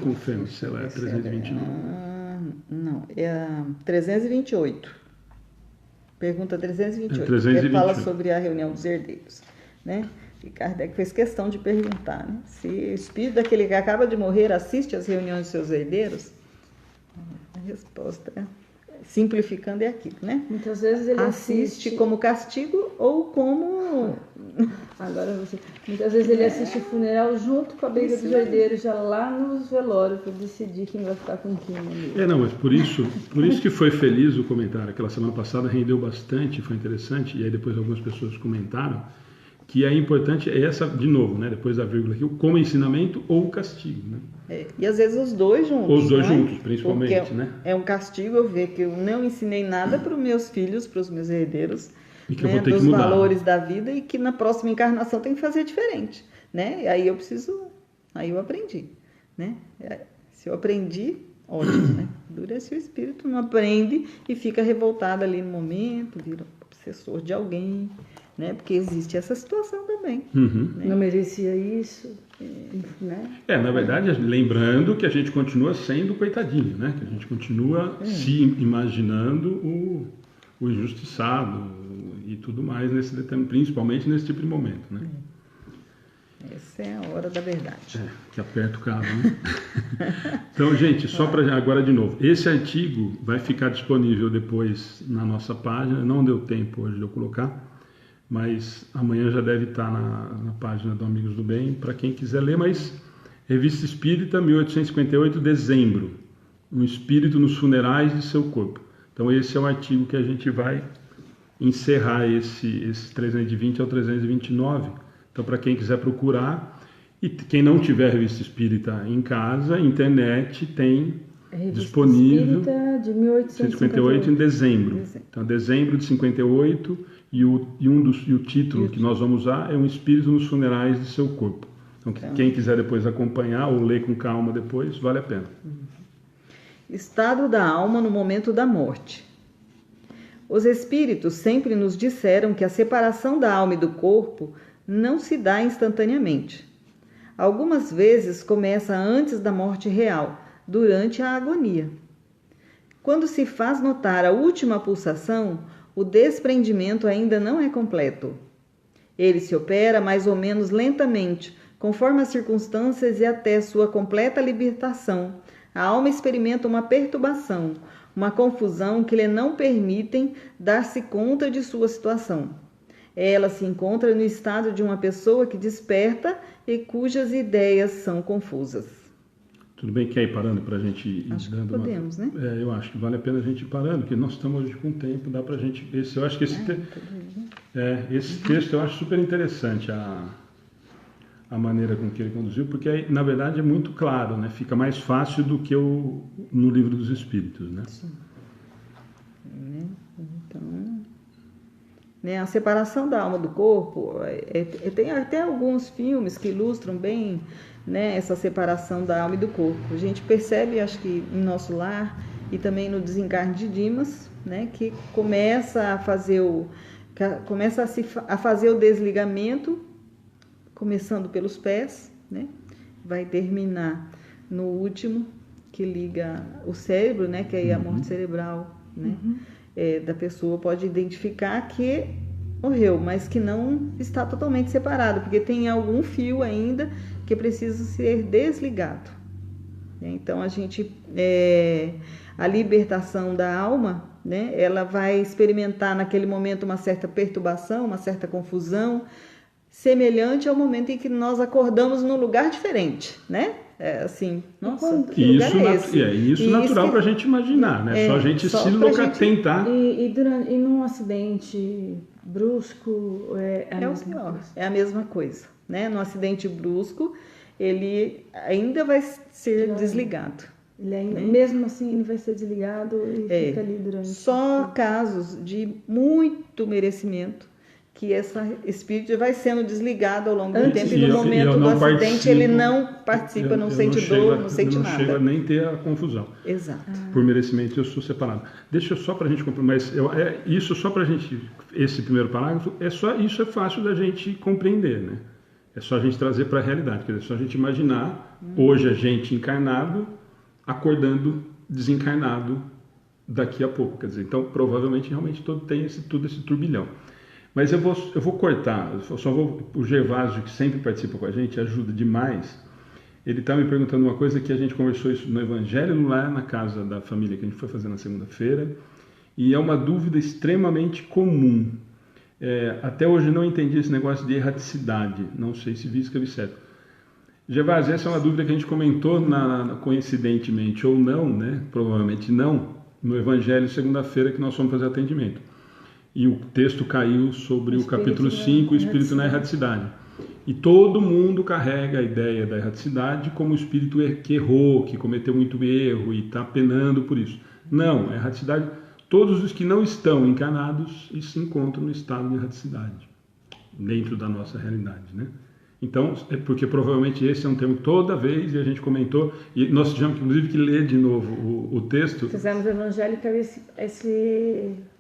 Confirme se ela é a 329. Não, é a 328. Pergunta 328. 328. Que fala sobre a reunião dos herdeiros, né? E Kardec fez questão de perguntar, né? Se o espírito daquele que acaba de morrer assiste às reuniões de seus herdeiros. A resposta, simplificando, é aquilo, né? Muitas vezes ele assiste como castigo ou como... Muitas vezes ele assiste o funeral junto com a briga dos herdeiros, já lá nos velórios, para decidir quem vai ficar com quem. Mas por isso que foi feliz o comentário. Aquela semana passada rendeu bastante, foi interessante, e aí depois algumas pessoas comentaram que é importante, essa, de novo, né, depois da vírgula aqui, como ensinamento ou castigo, né? E às vezes os dois juntos. Os dois juntos, principalmente, porque né? É um castigo eu ver que eu não ensinei nada para os meus filhos, para os meus herdeiros, e que eu vou ter que mudar, valores da vida, e que na próxima encarnação tem que fazer diferente, né? E aí eu aprendi, né? Se eu aprendi, ótimo, né? Dura se o espírito não aprende e fica revoltado ali no momento, vira obsessor de alguém, né? Porque existe essa situação também. Né? Não merecia isso, né? Na verdade, lembrando que a gente continua sendo coitadinho, né? Que a gente continua se imaginando o injustiçado e tudo mais, principalmente nesse tipo de momento, né? Essa é a hora da verdade. Que aperta o cabo, né? Então, gente, só para agora de novo, esse artigo vai ficar disponível depois na nossa página, não deu tempo hoje de eu colocar, mas amanhã já deve estar na página do Amigos do Bem, para quem quiser ler, mas Revista Espírita, 1858, dezembro, um espírito nos funerais de seu corpo. Então esse é o artigo que a gente vai encerrar esse 320 ao 329. Então para quem quiser procurar, e quem não tiver Revista Espírita em casa, internet tem disponível Espírita de 1858 em dezembro. Então dezembro de 58 e o título que nós vamos usar é Um Espírito nos Funerais de Seu Corpo. Então quem quiser depois acompanhar ou ler com calma depois, vale a pena. Estado da alma no momento da morte. Os espíritos sempre nos disseram que a separação da alma e do corpo não se dá instantaneamente. Algumas vezes começa antes da morte real, durante a agonia. Quando se faz notar a última pulsação, o desprendimento ainda não é completo. Ele se opera mais ou menos lentamente, conforme as circunstâncias, e até sua completa libertação, a alma experimenta uma perturbação, uma confusão que lhe não permitem dar-se conta de sua situação. Ela se encontra no estado de uma pessoa que desperta e cujas ideias são confusas. Tudo bem, quer ir parando para a gente ir dando podemos, né? Eu acho que vale a pena a gente ir parando, porque nós estamos hoje com tempo, dá para a gente... eu acho que esse texto eu acho super interessante, a maneira com que ele conduziu, porque na verdade é muito claro, né? Fica mais fácil do que no Livro dos Espíritos, né? Sim. Então, né, a separação da alma do corpo, tem até alguns filmes que ilustram bem, né, essa separação da alma e do corpo. A gente percebe, acho que em Nosso Lar e também no Desencarne de Dimas, né, que começa a fazer o desligamento, começando pelos pés, né, vai terminar no último, que liga o cérebro, né, que é a morte cerebral, né, da pessoa, pode identificar que morreu, mas que não está totalmente separado, porque tem algum fio ainda que precisa ser desligado. Então a libertação da alma, né, ela vai experimentar naquele momento uma certa perturbação, uma certa confusão, semelhante ao momento em que nós acordamos num lugar diferente, né? Assim, nossa, que lugar é esse? Isso natural para a gente imaginar, né? Só a gente tentar. E num acidente brusco é a mesma coisa, né? Num acidente brusco, ele ainda vai ser desligado. Ele ainda, mesmo assim, ele vai ser desligado e fica ali durante... Só casos de muito merecimento que esse espírito vai sendo desligado ao longo do tempo e no momento do acidente ele não participa, não sente dor, não sente nada. Não chega nem ter a confusão. Exato. Por merecimento eu sou separado. Deixa só para a gente compreender, mas isso só para a gente, esse primeiro parágrafo, isso é fácil da gente compreender, né? É só a gente trazer para a realidade, quer dizer, é só a gente imaginar hoje a gente encarnado, acordando desencarnado daqui a pouco, quer dizer, então provavelmente realmente tem esse turbilhão. Mas eu vou cortar, o Gervásio, que sempre participa com a gente, ajuda demais. Ele está me perguntando uma coisa que a gente conversou isso no Evangelho lá na casa da família que a gente foi fazer na segunda-feira, e é uma dúvida extremamente comum. Até hoje não entendi esse negócio de erraticidade, não sei se visca viceto. Gervásio, essa é uma dúvida que a gente comentou coincidentemente ou não, né? Provavelmente não, no Evangelho segunda-feira que nós fomos fazer atendimento. E o texto caiu sobre o capítulo 5, o espírito na erraticidade. E todo mundo carrega a ideia da erraticidade como o espírito que errou, que cometeu muito erro e está penando por isso. Não, a erraticidade, todos os que não estão encarnados e se encontram no estado de erraticidade, dentro da nossa realidade, né? Então, porque provavelmente esse é um termo toda vez, e a gente comentou, e nós tivemos inclusive que ler de novo o texto. Fizemos o Evangelho e caiu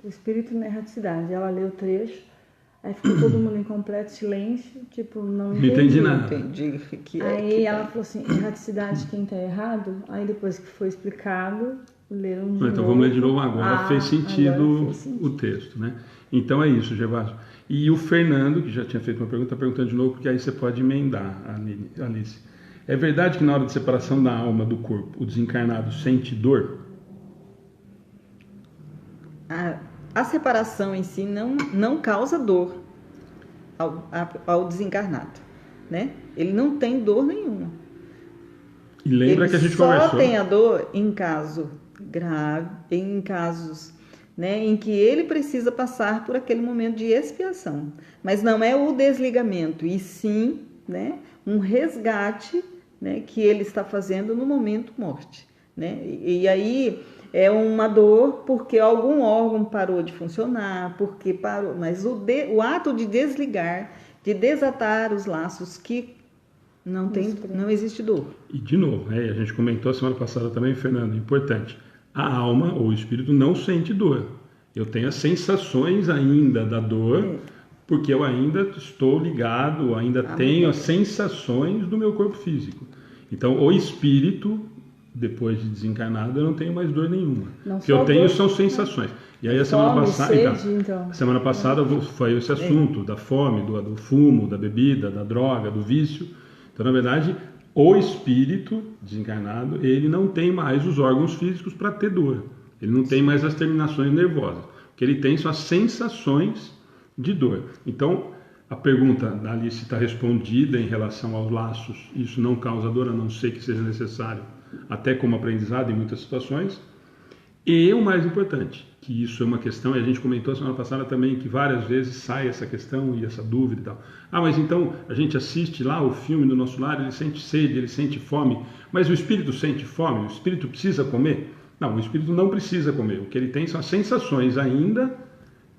o espírito na erraticidade. Ela leu o trecho, aí ficou todo mundo em completo silêncio, tipo, não entendi nada. Aí ela falou assim, erraticidade quem está errado, aí depois que foi explicado, leram de novo. Então vamos ler de novo agora, fez sentido o texto, né? Então é isso, Gervásio. E o Fernando, que já tinha feito uma pergunta, está perguntando de novo, porque aí você pode emendar, Alice. É verdade que na hora de separação da alma do corpo, o desencarnado sente dor? A separação em si não causa dor ao desencarnado, né? Ele não tem dor nenhuma. E lembra que a gente conversou... Só tem a dor em caso grave, em casos... né, em que ele precisa passar por aquele momento de expiação. Mas não é o desligamento, e sim, né, um resgate, né, que ele está fazendo no momento morte. Né? E aí é uma dor porque algum órgão parou de funcionar, porque parou, mas o ato de desligar, de desatar os laços que não existe dor. E de novo, a gente comentou a semana passada também, Fernando, importante. A alma ou o espírito não sente dor. Eu tenho as sensações ainda da dor, porque eu ainda estou ligado, ainda tenho as sensações do meu corpo físico. Então, o espírito, depois de desencarnado, eu não tenho mais dor nenhuma. O que eu tenho são sensações. E aí a semana passada foi esse assunto da fome, do fumo, da bebida, da droga, do vício. Então, na verdade, o espírito desencarnado, ele não tem mais os órgãos físicos para ter dor. Ele não tem mais as terminações nervosas. O que ele tem são as sensações de dor. Então, a pergunta da Alice está respondida em relação aos laços. Isso não causa dor, a não ser que seja necessário, até como aprendizado em muitas situações. E o mais importante, que isso é uma questão, e a gente comentou semana passada também, que várias vezes sai essa questão e essa dúvida e tal. Mas então a gente assiste lá o filme do Nosso Lar, ele sente sede, ele sente fome, mas o espírito sente fome? O espírito precisa comer? Não, o espírito não precisa comer. O que ele tem são as sensações ainda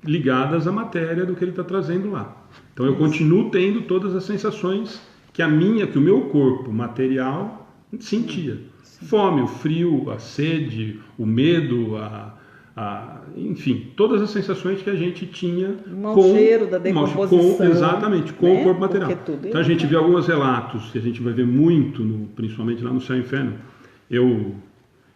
ligadas à matéria do que ele está trazendo lá. Então eu continuo tendo todas as sensações que o meu corpo material sentia. Fome, o frio, a sede, o medo, enfim, todas as sensações que a gente tinha com o cheiro da decomposição. Exatamente, com o corpo material. Então a gente vê alguns relatos que a gente vai ver muito, principalmente lá no Céu e Inferno. Eu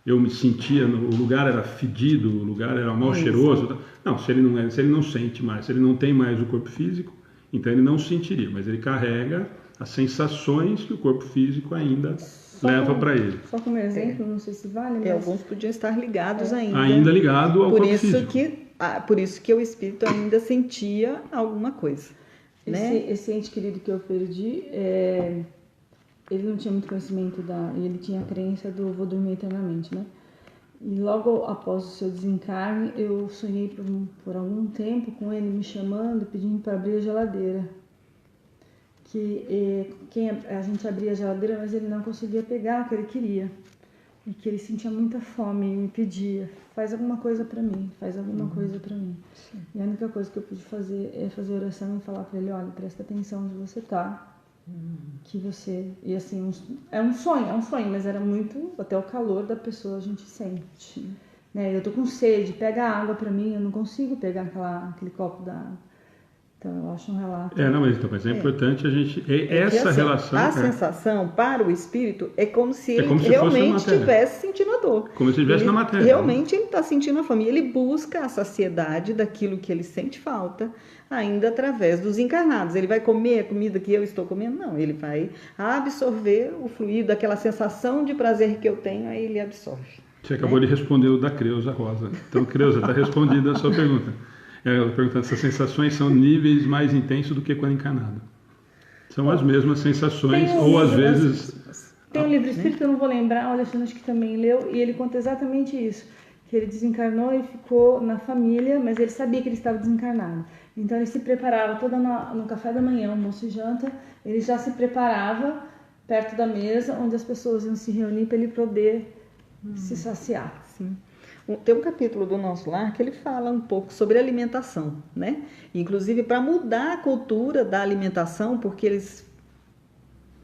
eu me sentia, o lugar era fedido, o lugar era mal cheiroso. Não, se ele não sente mais, se ele não tem mais o corpo físico, então ele não sentiria, mas ele carrega as sensações que o corpo físico ainda leva para ele. Só como exemplo, não sei se vale, mas... Alguns podiam estar ligados ainda. Ainda ligado ao corpo físico. Por isso que o espírito ainda sentia alguma coisa. Esse ente querido que eu perdi, ele não tinha muito conhecimento ele tinha a crença do vou dormir eternamente, né? E logo após o seu desencarne, eu sonhei por algum tempo com ele me chamando, pedindo para abrir a geladeira. A gente abria a geladeira, mas ele não conseguia pegar o que ele queria. E que ele sentia muita fome e me pedia, faz alguma coisa para mim, faz alguma coisa para mim. Sim. E a única coisa que eu pude fazer é fazer oração e falar para ele, olha, presta atenção onde você tá, que você... E assim, é um sonho, mas era muito, até o calor da pessoa a gente sente. Né? Eu tô com sede, pega água para mim, eu não consigo pegar aquele copo d'água. Então, eu acho um relato... Mas é importante a gente... Essa relação... A sensação para o espírito é como se ele realmente estivesse sentindo a dor. Como se estivesse na matéria. Realmente ele está sentindo a fome. Ele busca a saciedade daquilo que ele sente falta, ainda através dos encarnados. Ele vai comer a comida que eu estou comendo? Não, ele vai absorver o fluido, aquela sensação de prazer que eu tenho, aí ele absorve. Você acabou de responder o da Creuza Rosa. Então, Creuza, está respondida a sua pergunta. Ela perguntando se as sensações são níveis mais intensos do que quando encarnado. São as mesmas sensações, ou às vezes... Tem um livro espírita que eu não vou lembrar, o Alexandre acho que também leu, e ele conta exatamente isso. Que ele desencarnou e ficou na família, mas ele sabia que ele estava desencarnado. Então ele se preparava todo no café da manhã, almoço e janta, ele já se preparava perto da mesa, onde as pessoas iam se reunir para ele poder se saciar. Sim. Tem um capítulo do Nosso Lar que ele fala um pouco sobre alimentação, né? Inclusive para mudar a cultura da alimentação, porque eles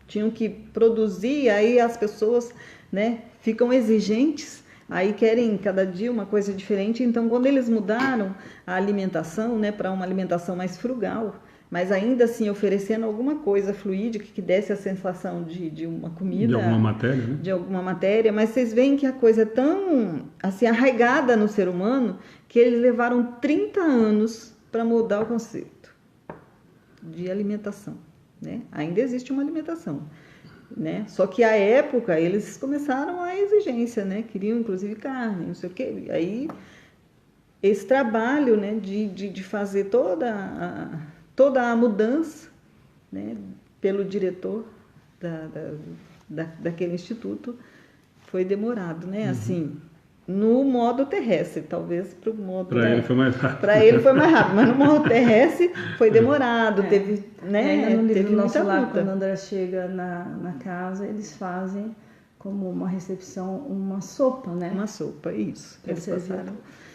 tinham que produzir, aí as pessoas, né, ficam exigentes, aí querem cada dia uma coisa diferente. Então, quando eles mudaram a alimentação, né, para uma alimentação mais frugal, mas ainda assim oferecendo alguma coisa fluídica que desse a sensação de uma comida. De alguma matéria, né? De alguma matéria, mas vocês veem que a coisa é tão assim, arraigada no ser humano que eles levaram 30 anos para mudar o conceito de alimentação, né? Ainda existe uma alimentação, né? Só que à época eles começaram a exigência, né? Queriam inclusive carne, não sei o quê. Aí esse trabalho, né, de fazer toda a mudança, né, pelo diretor daquele instituto foi demorado, né? Assim, no modo terrestre, talvez para o modo... Para ele foi mais rápido. Para ele foi mais rápido, mas no modo terrestre foi demorado, teve, né? Ainda no livro teve Nosso muita Lar, luta. quando o André chega na casa, eles fazem como uma recepção, uma sopa, né? Uma sopa, isso. Eles passaram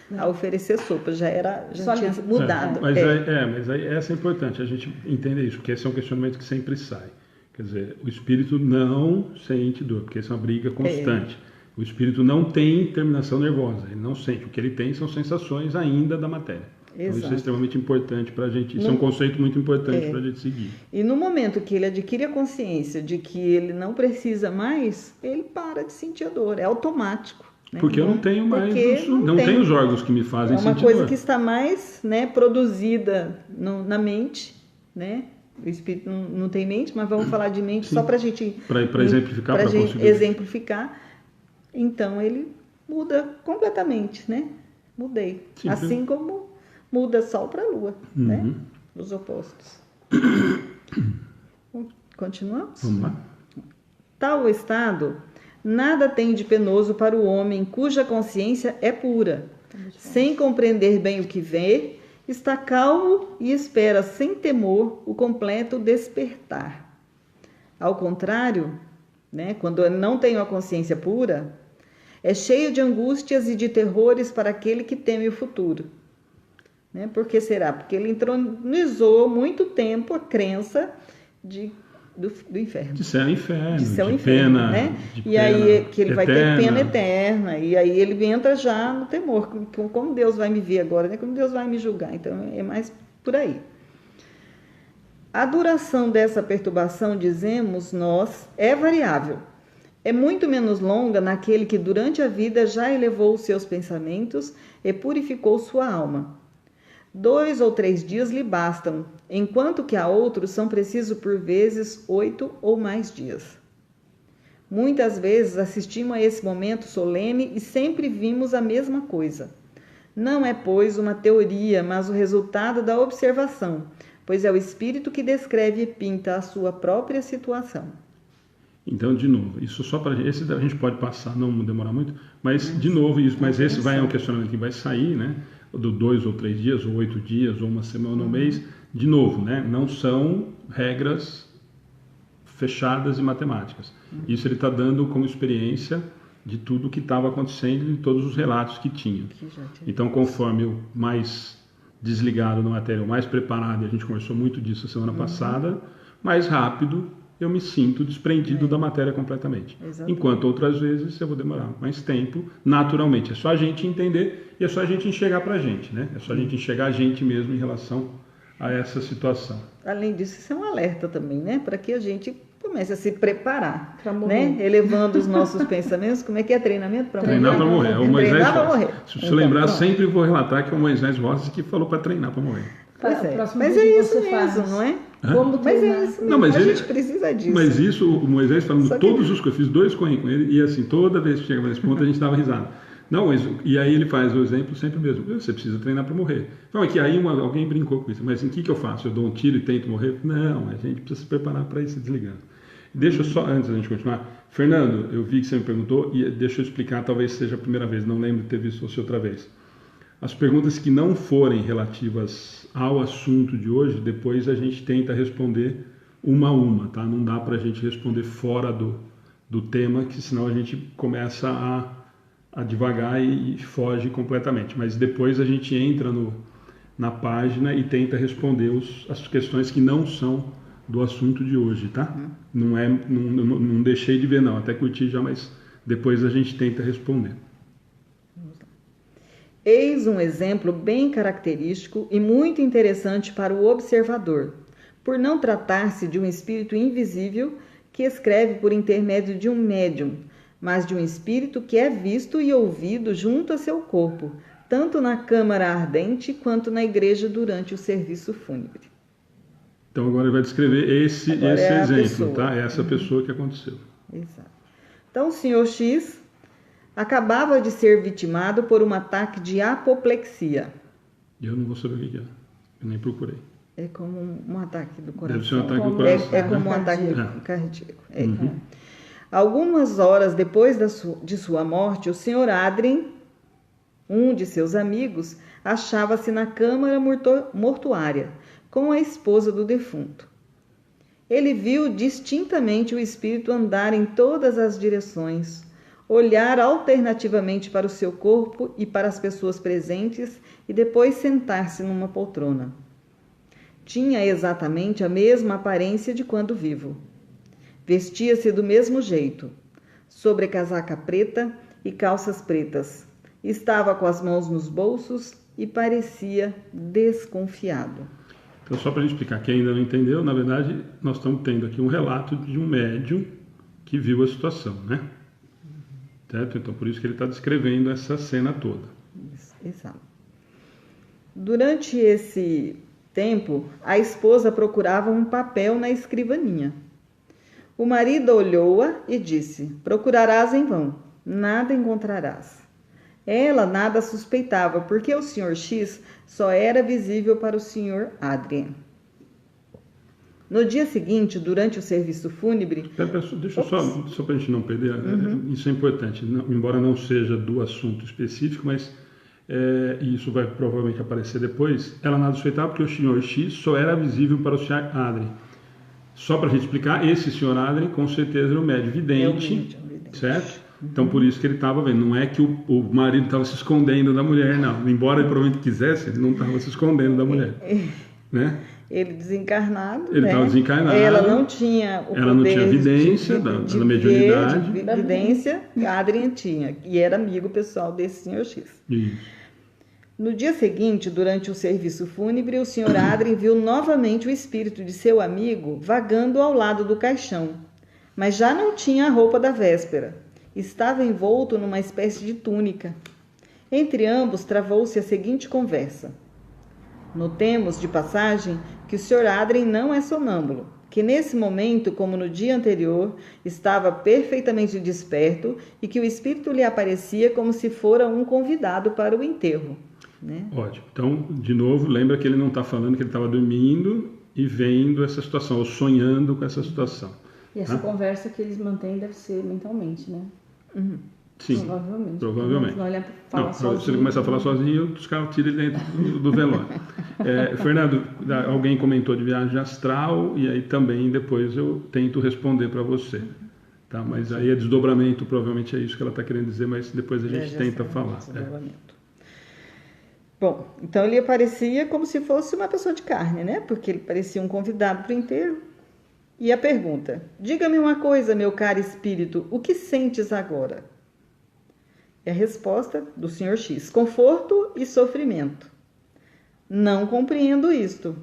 Né? a oferecer sopa, já tinha livre. mudado. Mas aí essa é importante, a gente entender isso, porque esse é um questionamento que sempre sai. Quer dizer, o espírito não sente dor, porque essa é uma briga constante. O espírito não tem terminação nervosa, ele não sente. O que ele tem são sensações ainda da matéria. Então, isso é extremamente importante para a gente, isso é um conceito muito importante para a gente seguir. E no momento que ele adquire a consciência de que ele não precisa mais, ele para de sentir a dor, é automático. Né? Porque eu não tenho mais, não tenho os órgãos que me fazem sentir dor. É uma coisa que está mais, né, produzida na mente, né? O espírito não tem mente, mas vamos falar de mente só para a gente... Para exemplificar, para conseguir exemplificar. Então, ele muda completamente, né? Mudei. Sim, assim como muda Sol para Lua, né? Os opostos. Continuamos? Vamos lá. Tal estado, nada tem de penoso para o homem cuja consciência é pura. Sem compreender bem o que vê, está calmo e espera sem temor o completo despertar. Ao contrário, né, quando não tem a consciência pura, é cheio de angústias e de terrores para aquele que teme o futuro. Né? Por que será? Porque ele entronizou muito tempo a crença do inferno. De céu e inferno, de céu de inferno, pena, né? de E aí que ele eterna. Vai ter pena eterna, e aí ele entra já no temor, como Deus vai me ver agora, né? Como Deus vai me julgar, então é mais por aí. A duração dessa perturbação, dizemos nós, é variável, É muito menos longa naquele que durante a vida já elevou os seus pensamentos e purificou sua alma. 2 ou 3 dias lhe bastam, enquanto que a outros são precisos por vezes 8 ou mais dias. Muitas vezes assistimos a esse momento solene e sempre vimos a mesma coisa. Não é, pois, uma teoria, mas o resultado da observação, pois é o espírito que descreve e pinta a sua própria situação. Então, de novo, isso só para esse a gente pode passar, não demorar muito, mas de novo isso, mas esse vai é um questionamento que vai sair, né? Do 2 ou 3 dias, ou 8 dias, ou uma semana ou um mês. De novo, né? Não são regras fechadas e matemáticas. Isso ele está dando como experiência de tudo que estava acontecendo e todos os relatos que tinha. Então, conforme o mais desligado na matéria, o mais preparado, e a gente conversou muito disso semana passada, mais rápido eu me sinto desprendido da matéria completamente. Exatamente. Enquanto outras vezes eu vou demorar mais tempo, naturalmente. É só a gente entender e é só a gente enxergar para a gente, né? É só a gente enxergar a gente mesmo em relação a essa situação. Além disso, isso é um alerta também, né? Para que a gente comece a se preparar, né? Elevando os nossos pensamentos. Como é que é treinamento para morrer? Treinar para morrer. O Moisés treinar para morrer. Se você lembrar, sempre vou relatar que é o Moisés Rosas que falou para treinar para morrer. Pois é. Mas é isso mesmo, não é? Mas é isso mesmo. Não, mas a gente precisa disso. Mas isso, o Moisés falando todos os que eu fiz 2 correm com ele, e assim, toda vez que chegava nesse ponto a gente dava risada. Não, mas, e aí ele faz o exemplo sempre mesmo. Você precisa treinar para morrer. Então, aqui aí alguém brincou com isso. Mas em que eu faço? Eu dou um tiro e tento morrer? Não, a gente precisa se preparar para ir se desligando. Deixa eu só, antes da gente continuar, Fernando, eu vi que você me perguntou, e deixa eu explicar, talvez seja a primeira vez, não lembro de ter visto você outra vez. As perguntas que não forem relativas ao assunto de hoje, depois a gente tenta responder uma a uma, tá? Não dá para a gente responder fora do tema, que senão a gente começa a divagar e foge completamente. Mas depois a gente entra na página e tenta responder as questões que não são do assunto de hoje, tá? Não deixei de ver não, até curti já, mas depois a gente tenta responder. Eis um exemplo bem característico e muito interessante para o observador, por não tratar-se de um espírito invisível que escreve por intermédio de um médium, mas de um espírito que é visto e ouvido junto a seu corpo, tanto na câmara ardente quanto na igreja durante o serviço fúnebre. Então agora ele vai descrever esse exemplo, tá? Essa pessoa que aconteceu. Exato. Então o senhor X acabava de ser vitimado por um ataque de apoplexia. Eu não vou saber o que é. Eu nem procurei. É como um ataque do coração. Deve ser um ataque do coração. É como um ataque cardíaco. Algumas horas depois de sua morte, o senhor Adrien, um de seus amigos, achava-se na câmara mortuária com a esposa do defunto. Ele viu distintamente o espírito andar em todas as direções, olhar alternativamente para o seu corpo e para as pessoas presentes e depois sentar-se numa poltrona. Tinha exatamente a mesma aparência de quando vivo. Vestia-se do mesmo jeito, sobrecasaca preta e calças pretas. Estava com as mãos nos bolsos e parecia desconfiado. Então, só para a gente explicar, quem ainda não entendeu, na verdade, nós estamos tendo aqui um relato de um médium que viu a situação, né? Certo? Então, por isso que ele está descrevendo essa cena toda. Exato. Durante esse tempo, a esposa procurava um papel na escrivaninha. O marido olhou-a e disse: procurarás em vão, nada encontrarás. Ela nada suspeitava, porque o Sr. X só era visível para o Sr. Adrien. No dia seguinte, durante o serviço fúnebre... Deixa eu só para a gente não perder, isso é importante, embora não seja do assunto específico, mas isso vai provavelmente aparecer depois. Ela nada suspeitava porque o Sr. X só era visível para o Sr. Adrien. Só para a gente explicar, esse Sr. Adrien com certeza era um médium vidente, certo? Então, por isso que ele estava vendo. Não é que o marido estava se escondendo da mulher, não. Embora ele provavelmente quisesse, ele não estava se escondendo da mulher. Né? Ele desencarnado, ele estava desencarnado. Ela não tinha o ela não tinha evidência da mediunidade. Evidência, Adrien tinha. E era amigo pessoal desse Sr. X. Isso. No dia seguinte, durante o serviço fúnebre, o Sr. Adrien viu novamente o espírito de seu amigo vagando ao lado do caixão, mas já não tinha a roupa da véspera. Estava envolto numa espécie de túnica. Entre ambos travou-se a seguinte conversa. Notemos, de passagem, que o Sr. Adrien não é sonâmbulo, que nesse momento, como no dia anterior, estava perfeitamente desperto e que o espírito lhe aparecia como se fora um convidado para o enterro. Né? Ótimo. Então, de novo, lembra que ele não está falando que ele estava dormindo e vendo essa situação, ou sonhando com essa situação. E essa conversa que eles mantêm deve ser mentalmente, né? Sim, provavelmente. Não, ele fala sozinho. Se ele começar a falar sozinho, os caras tiram ele dentro do velório. Fernando, alguém comentou de viagem astral, e aí também depois eu tento responder para você. Tá? Mas aí é desdobramento, provavelmente é isso que ela está querendo dizer, mas depois a gente tenta falar. Bom, então ele aparecia como se fosse uma pessoa de carne, né? Porque ele parecia um convidado para o enterro. E a pergunta: diga-me uma coisa, meu caro espírito, o que sentes agora? E a resposta do Sr. X: conforto e sofrimento. Não compreendo isto.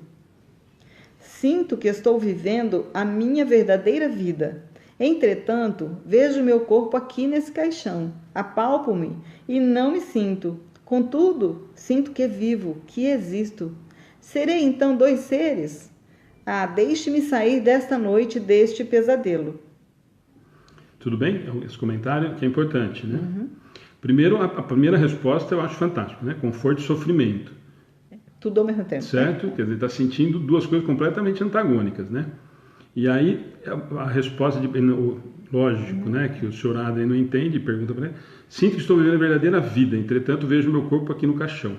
Sinto que estou vivendo a minha verdadeira vida. Entretanto, vejo meu corpo aqui nesse caixão, apalpo-me e não me sinto. Contudo, sinto que vivo, que existo. Serei então dois seres? Deixe-me sair desta noite, deste pesadelo. Tudo bem? Esse comentário que é importante, né? Primeiro, a primeira resposta eu acho fantástica, né? Conforto e sofrimento. Tudo ao mesmo tempo. Certo? Quer dizer, está sentindo duas coisas completamente antagônicas, né? E aí, a resposta, lógico, né? Que o Sr. Adrien não entende e pergunta para ele: sinto que estou vivendo a verdadeira vida, entretanto vejo meu corpo aqui no caixão.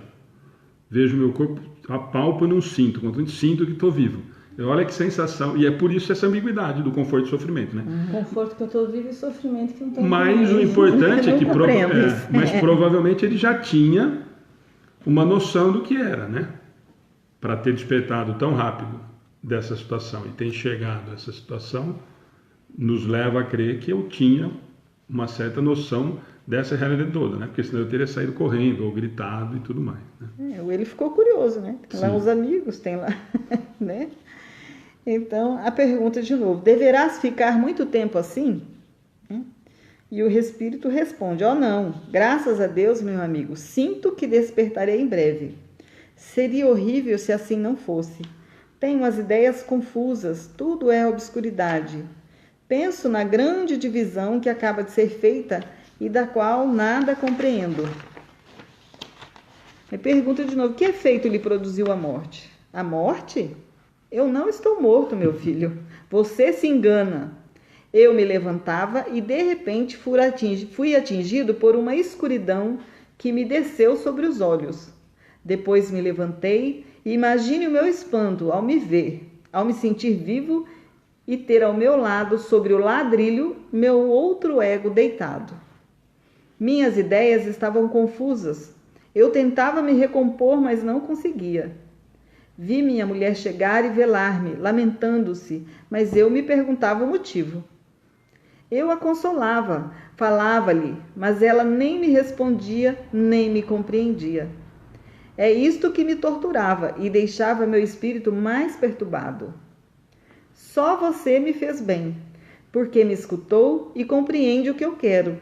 Vejo meu corpo, apalpo e não sinto, contanto sinto que estou vivo. Olha que sensação, e é por isso essa ambiguidade do conforto e sofrimento, né? Conforto que eu estou vivo e sofrimento que não estou. Mas o importante é que mas provavelmente ele já tinha uma noção do que era, né? Para ter despertado tão rápido dessa situação e ter enxergado essa situação, nos leva a crer que eu tinha uma certa noção dessa realidade toda, né? Porque senão eu teria saído correndo ou gritado e tudo mais, né? Ele ficou curioso, né? Tem lá os amigos, tem lá, né? Então, a pergunta de novo: deverás ficar muito tempo assim? E o espírito responde: não, graças a Deus, meu amigo, sinto que despertarei em breve. Seria horrível se assim não fosse. Tenho as ideias confusas, tudo é obscuridade. Penso na grande divisão que acaba de ser feita e da qual nada compreendo. Me pergunta de novo: que efeito lhe produziu a morte? A morte? Eu não estou morto, meu filho. Você se engana. Eu me levantava e de repente fui atingido por uma escuridão que me desceu sobre os olhos. Depois me levantei e imagine o meu espanto ao me ver, ao me sentir vivo e ter ao meu lado, sobre o ladrilho, meu outro ego deitado. Minhas ideias estavam confusas. Eu tentava me recompor, mas não conseguia. Vi minha mulher chegar e velar-me, lamentando-se, mas eu me perguntava o motivo. Eu a consolava, falava-lhe, mas ela nem me respondia, nem me compreendia. É isto que me torturava e deixava meu espírito mais perturbado. Só você me fez bem, porque me escutou e compreende o que eu quero.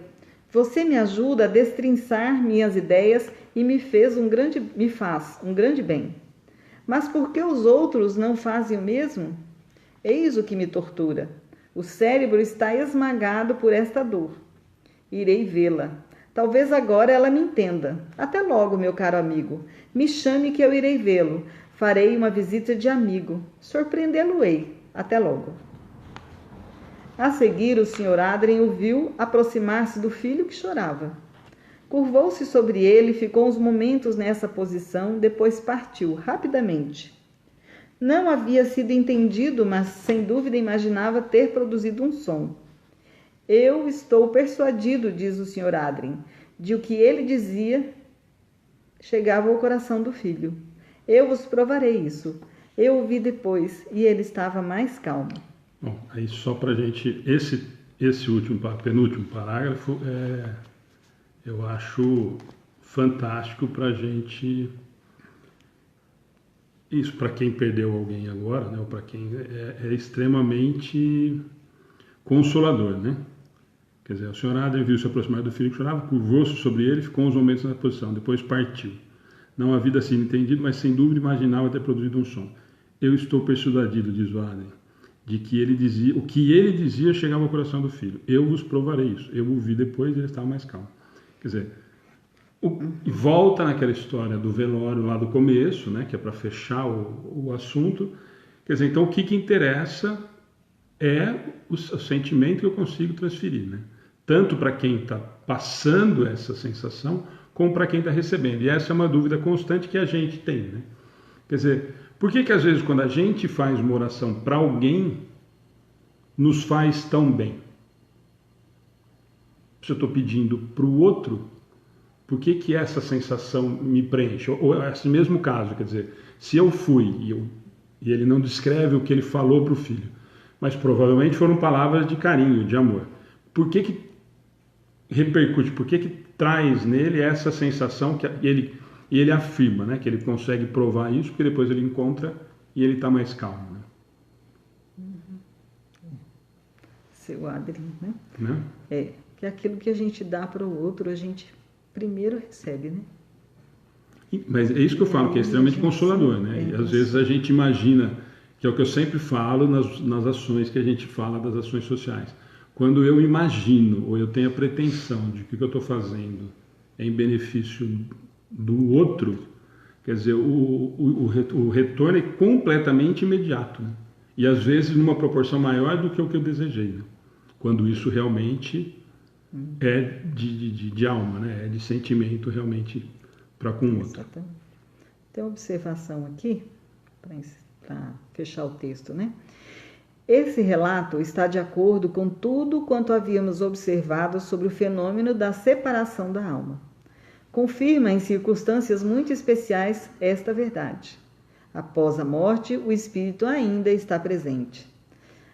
Você me ajuda a destrinçar minhas ideias e me faz um grande bem. Mas por que os outros não fazem o mesmo? Eis o que me tortura. O cérebro está esmagado por esta dor. Irei vê-la. Talvez agora ela me entenda. Até logo, meu caro amigo. Me chame que eu irei vê-lo. Farei uma visita de amigo. Surpreendê-lo-ei. Até logo. A seguir, o Sr. Adrien o viu aproximar-se do filho que chorava. Curvou-se sobre ele e ficou uns momentos nessa posição, depois partiu, rapidamente. Não havia sido entendido, mas sem dúvida imaginava ter produzido um som. Eu estou persuadido, diz o Sr. Adrien, de o que ele dizia chegava ao coração do filho. Eu vos provarei isso. Eu o vi depois e ele estava mais calmo. Bom, aí só para a gente, esse penúltimo parágrafo eu acho fantástico para a gente, para quem perdeu alguém agora, né, ou para quem é extremamente consolador, né? Quer dizer, a senhora Adri viu se aproximar do filho que chorava, curvou-se sobre ele e ficou uns momentos na posição, depois partiu. Não havia sido entendido, mas sem dúvida imaginava ter produzido um som. Eu estou persuadido, diz o Adri, de que ele dizia, o que ele dizia chegava ao coração do filho. Eu vos provarei isso. Eu o vi depois e ele estava mais calmo. Quer dizer, volta naquela história do velório lá do começo, né, que é para fechar o assunto. Quer dizer, então o que interessa é o sentimento que eu consigo transferir, né? Tanto para quem está passando essa sensação, como para quem está recebendo. E essa é uma dúvida constante que a gente tem, né? Quer dizer, por que às vezes quando a gente faz uma oração para alguém, nos faz tão bem? Se eu estou pedindo para o outro, por que essa sensação me preenche? Ou esse mesmo caso, quer dizer, se eu fui e ele não descreve o que ele falou para o filho, mas provavelmente foram palavras de carinho, de amor. Por que repercute? Por que traz nele essa sensação que ele afirma, né? Que ele consegue provar isso, porque depois ele encontra e ele está mais calmo, né? Seu Adri, né? Que aquilo que a gente dá para o outro, a gente primeiro recebe, né? Mas é isso que eu falo, que é extremamente consolador, né? E às vezes a gente imagina, que é o que eu sempre falo nas ações que a gente fala das ações sociais. Quando eu imagino, ou eu tenho a pretensão de que o que eu estou fazendo é em benefício do outro, quer dizer, o retorno é completamente imediato, né? E às vezes numa proporção maior do que o que eu desejei, né? Quando isso realmente é de alma, né? É de sentimento realmente para com o outro. Exatamente. Tem uma observação aqui, para fechar o texto, né? Esse relato está de acordo com tudo quanto havíamos observado sobre o fenômeno da separação da alma. Confirma em circunstâncias muito especiais esta verdade. Após a morte, o espírito ainda está presente.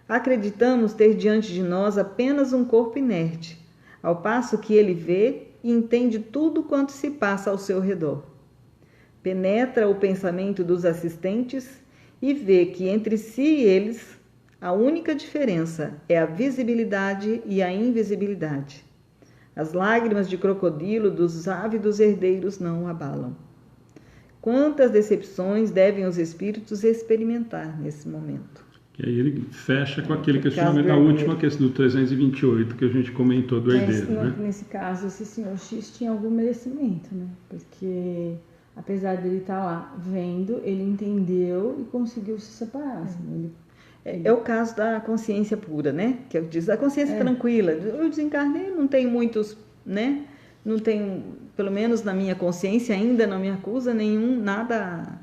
Acreditamos ter diante de nós apenas um corpo inerte, ao passo que ele vê e entende tudo quanto se passa ao seu redor. Penetra o pensamento dos assistentes e vê que entre si e eles a única diferença é a visibilidade e a invisibilidade. As lágrimas de crocodilo dos ávidos herdeiros não o abalam. Quantas decepções devem os espíritos experimentar nesse momento? E aí ele fecha com aquele questionamento da última questão do 328 que a gente comentou do herdeiro, né? Nesse caso, esse senhor X tinha algum merecimento, né? Porque apesar dele estar lá vendo, ele entendeu e conseguiu se separar. Assim, é o caso da consciência pura, né? Que eu disse, a consciência tranquila. Eu desencarnei, não tenho muitos, né? Não tenho, pelo menos na minha consciência ainda não me acusa nada,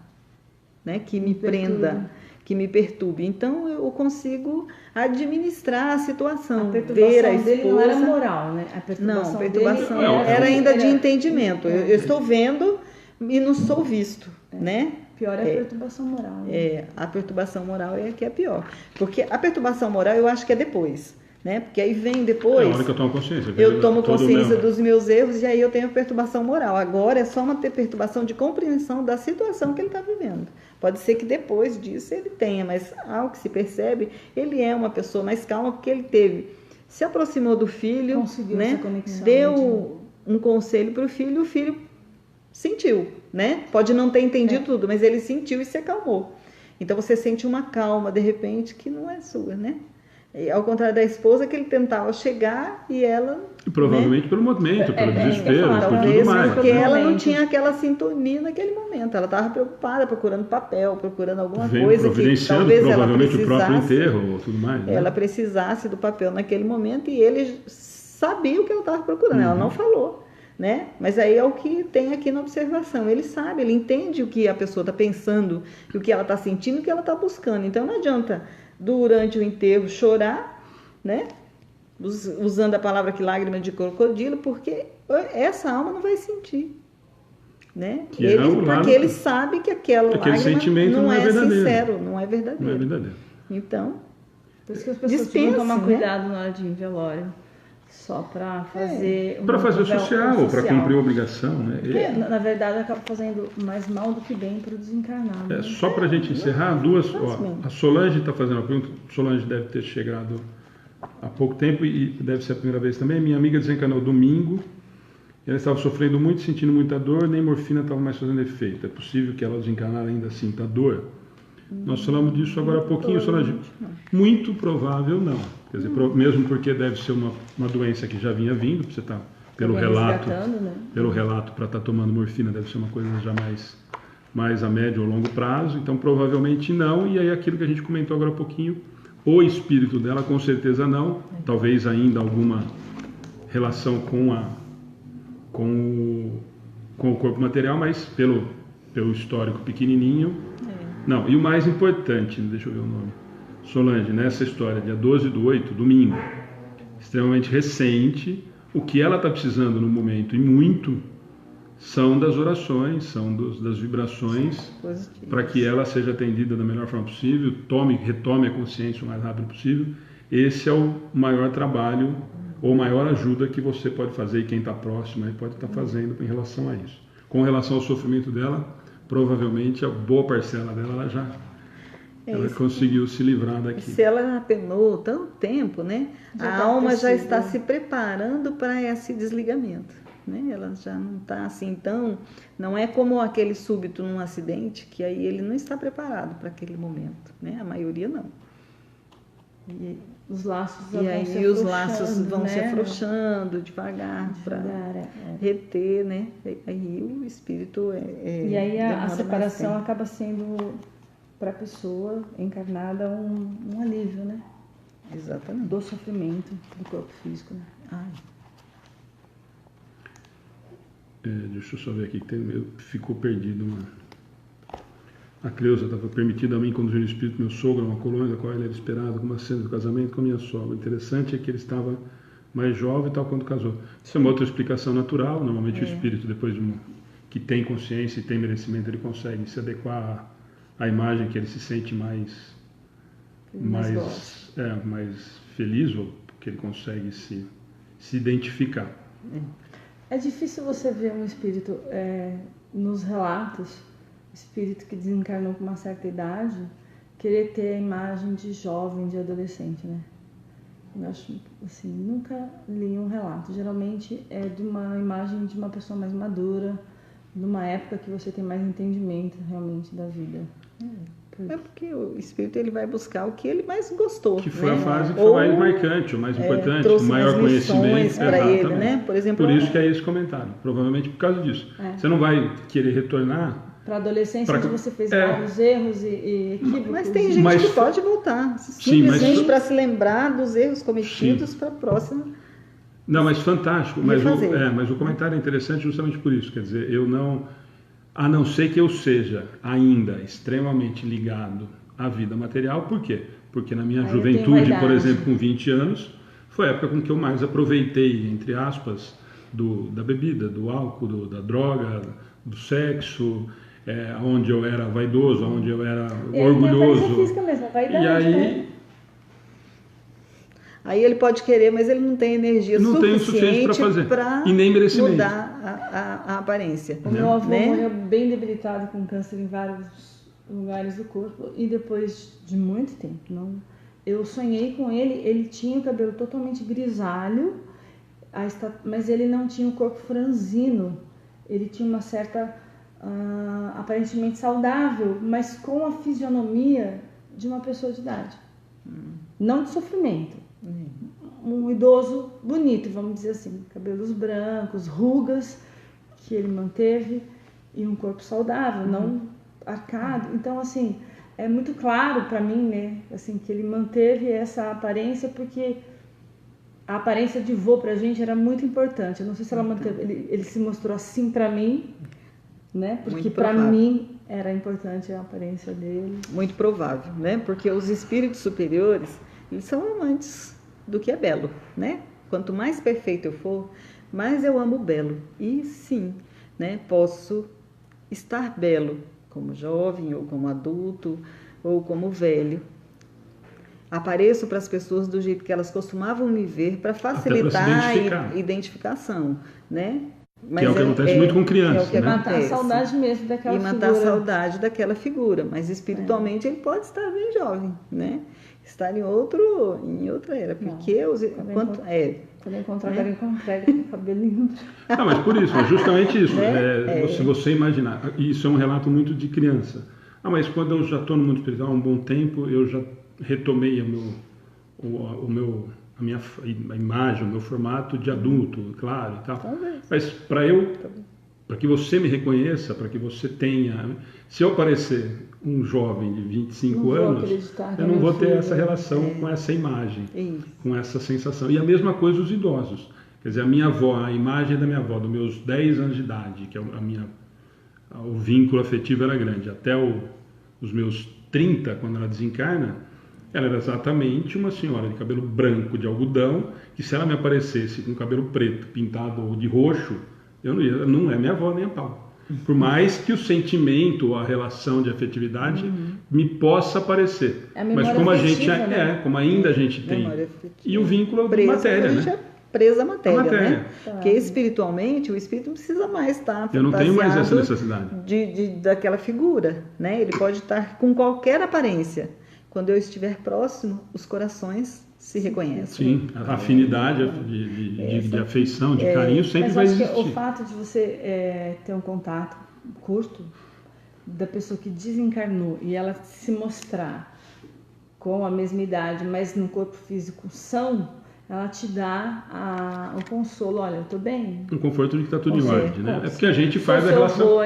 né? Que me prenda, que me perturbe. Então eu consigo administrar a situação, ver a esposa. Dele não era moral, né? A perturbação era ainda de entendimento. Eu estou vendo e não sou visto, né? Pior é a perturbação moral. Né? A perturbação moral é que é pior. Porque a perturbação moral eu acho que é depois, né? Porque aí vem depois... É a hora que eu tomo consciência. Eu tomo consciência dos meus erros e aí eu tenho a perturbação moral. Agora é só uma perturbação de compreensão da situação que ele está vivendo. Pode ser que depois disso ele tenha, mas ao que se percebe, ele é uma pessoa mais calma porque ele se aproximou do filho, conseguiu, né? Essa conexão, deu um conselho para o filho sentiu, né? Pode não ter entendido tudo, mas ele sentiu e se acalmou. Então você sente uma calma, de repente, que não é sua, né? E, ao contrário da esposa, que ele tentava chegar e ela... E provavelmente, né? Pelo momento, pelo desespero, por tudo mais. Porque ela não tinha aquela sintonia naquele momento. Ela estava preocupada, procurando papel, procurando alguma coisa que talvez provavelmente ela o próprio enterro ou tudo mais. Né? Ela precisasse do papel naquele momento e ele sabia o que ela estava procurando. Ela não falou. Né? Mas aí é o que tem aqui na observação. Ele sabe, ele entende o que a pessoa está pensando, o que ela está sentindo, o que ela está buscando. Então não adianta, durante o enterro, chorar, né? Usando a palavra que lágrima de crocodilo, porque essa alma não vai sentir. Né? Porque ele sabe que aquela lágrima sentimento não é sincero, não é verdadeiro. Não é verdadeiro. Então, por isso que as pessoas precisam tomar cuidado na hora de ir em velório. Só para fazer... Para fazer o social, para cumprir a obrigação. Né? Porque, na verdade, acaba fazendo mais mal do que bem para o desencarnado. Né? Só para a gente encerrar, a Solange está fazendo uma pergunta. A Solange deve ter chegado há pouco tempo, e deve ser a primeira vez também. Minha amiga desencanou domingo, ela estava sofrendo muito, sentindo muita dor, nem morfina estava mais fazendo efeito. É possível que ela desencarnar ainda sinta dor? Nós falamos disso agora há pouquinho, Solange. Muito provável não. Quer dizer, mesmo porque deve ser uma doença que já vinha vindo, você está, pelo relato, né? Pelo relato, para estar tomando morfina deve ser uma coisa já mais a médio ou longo prazo, então provavelmente não. E aí aquilo que a gente comentou agora há pouquinho, o espírito dela com certeza não, talvez ainda alguma relação com o corpo material, mas pelo histórico pequenininho, não. E o mais importante, deixa eu ver o nome, Solange, nessa história, dia 12/8, domingo, extremamente recente, o que ela está precisando no momento, e muito, são das orações, são das vibrações, para que ela seja atendida da melhor forma possível, retome a consciência o mais rápido possível. Esse é o maior trabalho, ou maior ajuda que você pode fazer, e quem está próximo aí pode estar fazendo em relação a isso. Com relação ao sofrimento dela, provavelmente a boa parcela dela ela conseguiu se livrar daqui. Se ela apenou tanto tempo, né? A alma já está se preparando para esse desligamento, né? Ela já não está assim tão... Não é como aquele súbito num acidente, que aí ele não está preparado para aquele momento, né? A maioria não. E os laços vão se afrouxando devagar para reter, né? Aí o espírito e aí a separação acaba sendo, para a pessoa encarnada, um alívio, né? Exatamente. Do sofrimento do corpo físico, né? Deixa eu só ver aqui, ficou perdido A Cleusa estava permitida a mim conduzir o espírito do meu sogro a uma colônia da qual ele era esperado como uma cena do casamento com a minha sogra. O interessante é que ele estava mais jovem, tal quando casou. Isso é uma outra explicação natural. Normalmente o espírito, depois que tem consciência e tem merecimento, ele consegue se adequar à imagem que ele se sente mais feliz, ou que ele consegue se identificar. É difícil você ver um espírito nos relatos, espírito que desencarnou com uma certa idade, querer ter a imagem de jovem, de adolescente, né? Eu acho, assim, nunca li um relato. Geralmente é de uma imagem de uma pessoa mais madura, numa época que você tem mais entendimento realmente da vida. É porque o espírito ele vai buscar o que ele mais gostou. Que foi a fase que foi mais marcante, o mais importante, o maior conhecimento para ele, né? Por exemplo, por isso que é esse comentário. Provavelmente por causa disso. Você não vai querer retornar para a adolescência, onde você fez vários erros e equívocos. Mas tem gente que pode voltar, simplesmente para se lembrar dos erros cometidos para a próxima. Não, mas fantástico. Mas o comentário é interessante justamente por isso. Quer dizer, a não ser que eu seja ainda extremamente ligado à vida material. Por quê? Porque na minha juventude, por exemplo, com 20 anos, foi a época com que eu mais aproveitei, entre aspas, da bebida, do álcool, da droga, do sexo, onde eu era vaidoso, onde eu era orgulhoso. A física mesmo, a vaidade, e aí, né? Aí ele pode querer, mas ele não tem energia suficiente para mudar a aparência. O meu avô morreu bem debilitado com câncer em vários lugares do corpo, e depois de muito tempo, eu sonhei com ele tinha o cabelo totalmente grisalho, mas ele não tinha o corpo franzino, ele tinha uma certa, aparentemente saudável, mas com a fisionomia de uma pessoa de idade, não de sofrimento. Um idoso bonito, vamos dizer assim, cabelos brancos, rugas que ele manteve, e um corpo saudável, não arcado. Então, assim, é muito claro para mim, né, assim, que ele manteve essa aparência, porque a aparência de vô pra gente era muito importante. Eu não sei se ela manteve, ele se mostrou assim para mim, né, porque para mim era importante a aparência dele. Muito provável, né, porque os espíritos superiores, eles são amantes do que é belo, né? Quanto mais perfeito eu for, mais eu amo o belo. E sim, né? Posso estar belo como jovem, ou como adulto, ou como velho. Apareço para as pessoas do jeito que elas costumavam me ver, para facilitar a identificação, né? Mas que é o que acontece muito com crianças, né? Matar a saudade mesmo daquela figura. E matar a saudade daquela figura. Mas espiritualmente ele pode estar bem jovem, né? estar em outra era. Porque Quando eu encontrar, agora encontrar ele com o cabelo lindo. Não, mas por isso, justamente isso. Se você imaginar, isso é um relato muito de criança. Mas quando eu já estou no mundo espiritual há um bom tempo, eu já retomei a imagem, o meu formato de adulto, claro e tal. Talvez. Mas para que você me reconheça, para que você tenha... Se eu parecer um jovem de 25 anos, eu não vou ter essa relação com essa imagem, com essa sensação. E a mesma coisa os idosos. Quer dizer, a minha avó, a imagem da minha avó, dos meus 10 anos de idade, que é o vínculo afetivo era grande, até os meus 30, quando ela desencarna, ela era exatamente uma senhora de cabelo branco de algodão, que se ela me aparecesse com cabelo preto, pintado de roxo, eu não é minha avó nem a pau. Por mais que o sentimento, a relação de afetividade me possa aparecer. Mas como a gente como ainda a gente tem. E o vínculo de matéria, né? Presa à matéria, né? Porque espiritualmente o espírito não precisa mais estar eu não tenho mais essa necessidade daquela figura, né? Ele pode estar com qualquer aparência. Quando eu estiver próximo, os corações se reconhecem. Sim, a afinidade de afeição, de carinho sempre vai existir. Mas acho que o fato de você ter um contato curto da pessoa que desencarnou e ela se mostrar com a mesma idade, mas no corpo físico são, ela te dá o consolo, olha, eu estou bem. Um conforto de que está tudo em ordem, né? É porque a gente faz a relação...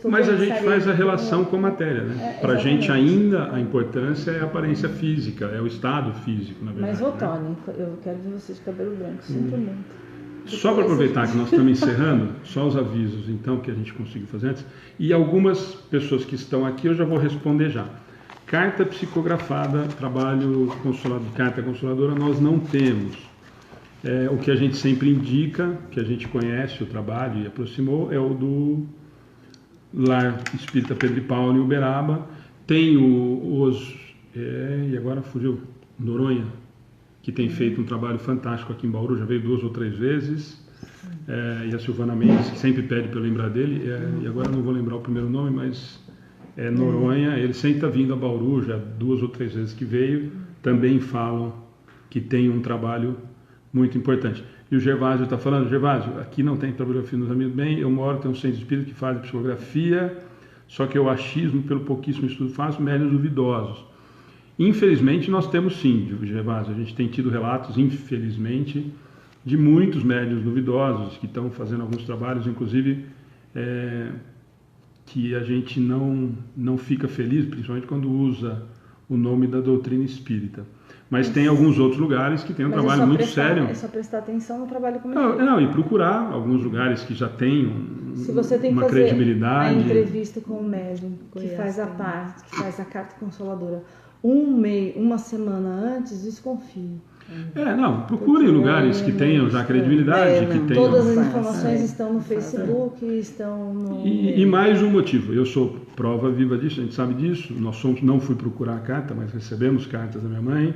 Mas a gente faz a relação com a matéria, né? Para a gente ainda a importância é a aparência física, é o estado físico, na verdade. Mas, Otônio, eu quero ver você de cabelo branco, sinto muito. Só para aproveitar que nós estamos encerrando, só os avisos, então, que a gente conseguiu fazer antes. E algumas pessoas que estão aqui eu já vou responder já. Carta psicografada, trabalho consolado, carta consoladora, nós não temos. O que a gente sempre indica, que a gente conhece o trabalho e aproximou, é o do Lar Espírita Pedro e Paulo em Uberaba. Tem e agora fugiu, Noronha, que tem feito um trabalho fantástico aqui em Bauru, já veio 2 ou 3 vezes. E a Silvana Mendes, que sempre pede para eu lembrar dele, e agora não vou lembrar o primeiro nome, mas... Noronha, ele sempre está vindo a Bauru, já 2 ou 3 vezes que veio, também falam que tem um trabalho muito importante. E o Gervásio está falando, Gervásio, aqui não tem bibliografia nos amigos bem, eu moro, tem um centro espírita que faz psicografia, só que eu achismo, pelo pouquíssimo estudo faço, médiuns duvidosos. Infelizmente nós temos sim, Gervásio, a gente tem tido relatos, infelizmente, de muitos médiuns duvidosos que estão fazendo alguns trabalhos, inclusive... que a gente não fica feliz, principalmente quando usa o nome da doutrina espírita. Mas tem alguns outros lugares que tem um trabalho muito sério. É só prestar atenção no trabalho comunitário. Não, e procurar alguns lugares que já têm Se você tem que uma fazer credibilidade. A entrevista com o médium que faz a parte, que faz a carta consoladora uma semana antes, desconfie. Procure lugares que tenham já credibilidade. Que tenham... Todas as informações estão no Facebook, estão no... E mais um motivo, eu sou prova viva disso, a gente sabe disso, não fui procurar a carta, mas recebemos cartas da minha mãe,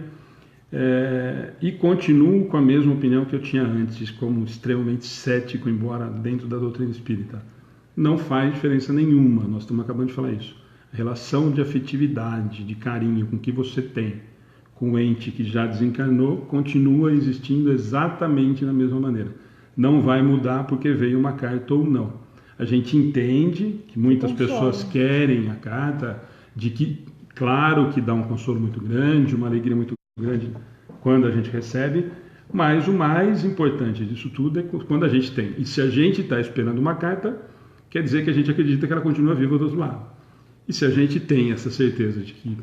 e continuo com a mesma opinião que eu tinha antes, como extremamente cético, embora dentro da doutrina espírita. Não faz diferença nenhuma, nós estamos acabando de falar isso. A relação de afetividade, de carinho com que você tem com o ente que já desencarnou, continua existindo exatamente da mesma maneira. Não vai mudar porque veio uma carta ou não. A gente entende que muitas pessoas querem a carta, de que, claro que dá um consolo muito grande, uma alegria muito grande quando a gente recebe, mas o mais importante disso tudo é quando a gente tem. E se a gente está esperando uma carta, quer dizer que a gente acredita que ela continua viva do outro lado. E se a gente tem essa certeza de que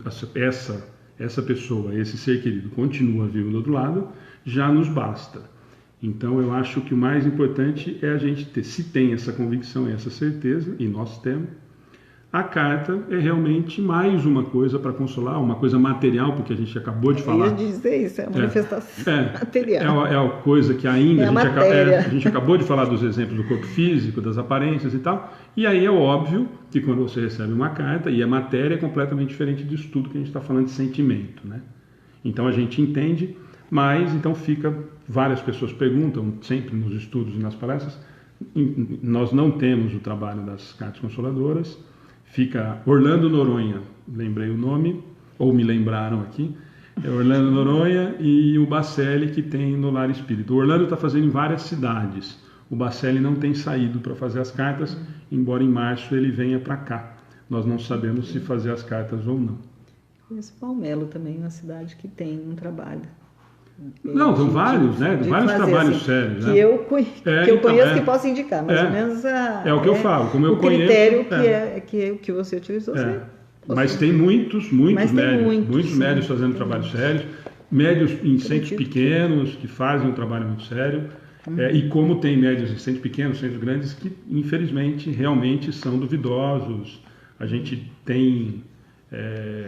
essa pessoa, esse ser querido, continua vivo do outro lado, já nos basta. Então, eu acho que o mais importante é a gente ter, se tem essa convicção e essa certeza, e nós temos, a carta é realmente mais uma coisa para consolar, uma coisa material, porque a gente acabou de falar. Eu ia dizer isso, é uma manifestação material. É a coisa que ainda a gente acabou de falar dos exemplos do corpo físico, das aparências e tal, e aí é óbvio que quando você recebe uma carta, e a matéria é completamente diferente disso tudo que a gente está falando de sentimento, né? Então a gente entende, mas então várias pessoas perguntam, sempre nos estudos e nas palestras, nós não temos o trabalho das cartas consoladoras. Fica Orlando Noronha, lembrei o nome, ou me lembraram aqui, É Orlando Noronha e o Bacelli, que tem no Lar Espírita. O Orlando está fazendo em várias cidades. O Bacelli não tem saído para fazer as cartas, embora em março ele venha para cá. Nós não sabemos se fazer as cartas ou não. Conheço Palmelo também, uma cidade que tem um trabalho. Não, são vários, né? Vários trabalhos assim, sérios. Que né? eu conheço, que posso indicar, mais ou menos é o que eu falo, como eu o conheço. critério que você utilizou. Mas tem muitos médios fazendo trabalhos sérios, médios em centros pequenos que fazem um trabalho muito sério. E como tem médios em centros pequenos, centros grandes, que infelizmente realmente são duvidosos. A gente tem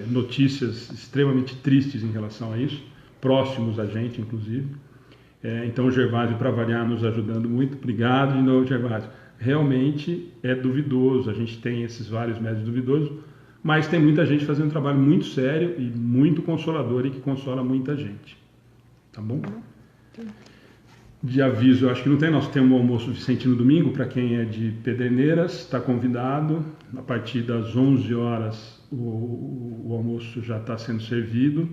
notícias extremamente tristes em relação a isso, próximos a gente, inclusive. Então, o Gervásio, para variar, nos ajudando muito. Obrigado de novo, Gervásio. Realmente é duvidoso, a gente tem esses vários médios duvidosos, mas tem muita gente fazendo um trabalho muito sério e muito consolador e que consola muita gente. Tá bom? De aviso, eu acho que não tem, nós temos um almoço vicentino domingo, para quem é de Pederneiras, está convidado. A partir das 11 horas o almoço já está sendo servido.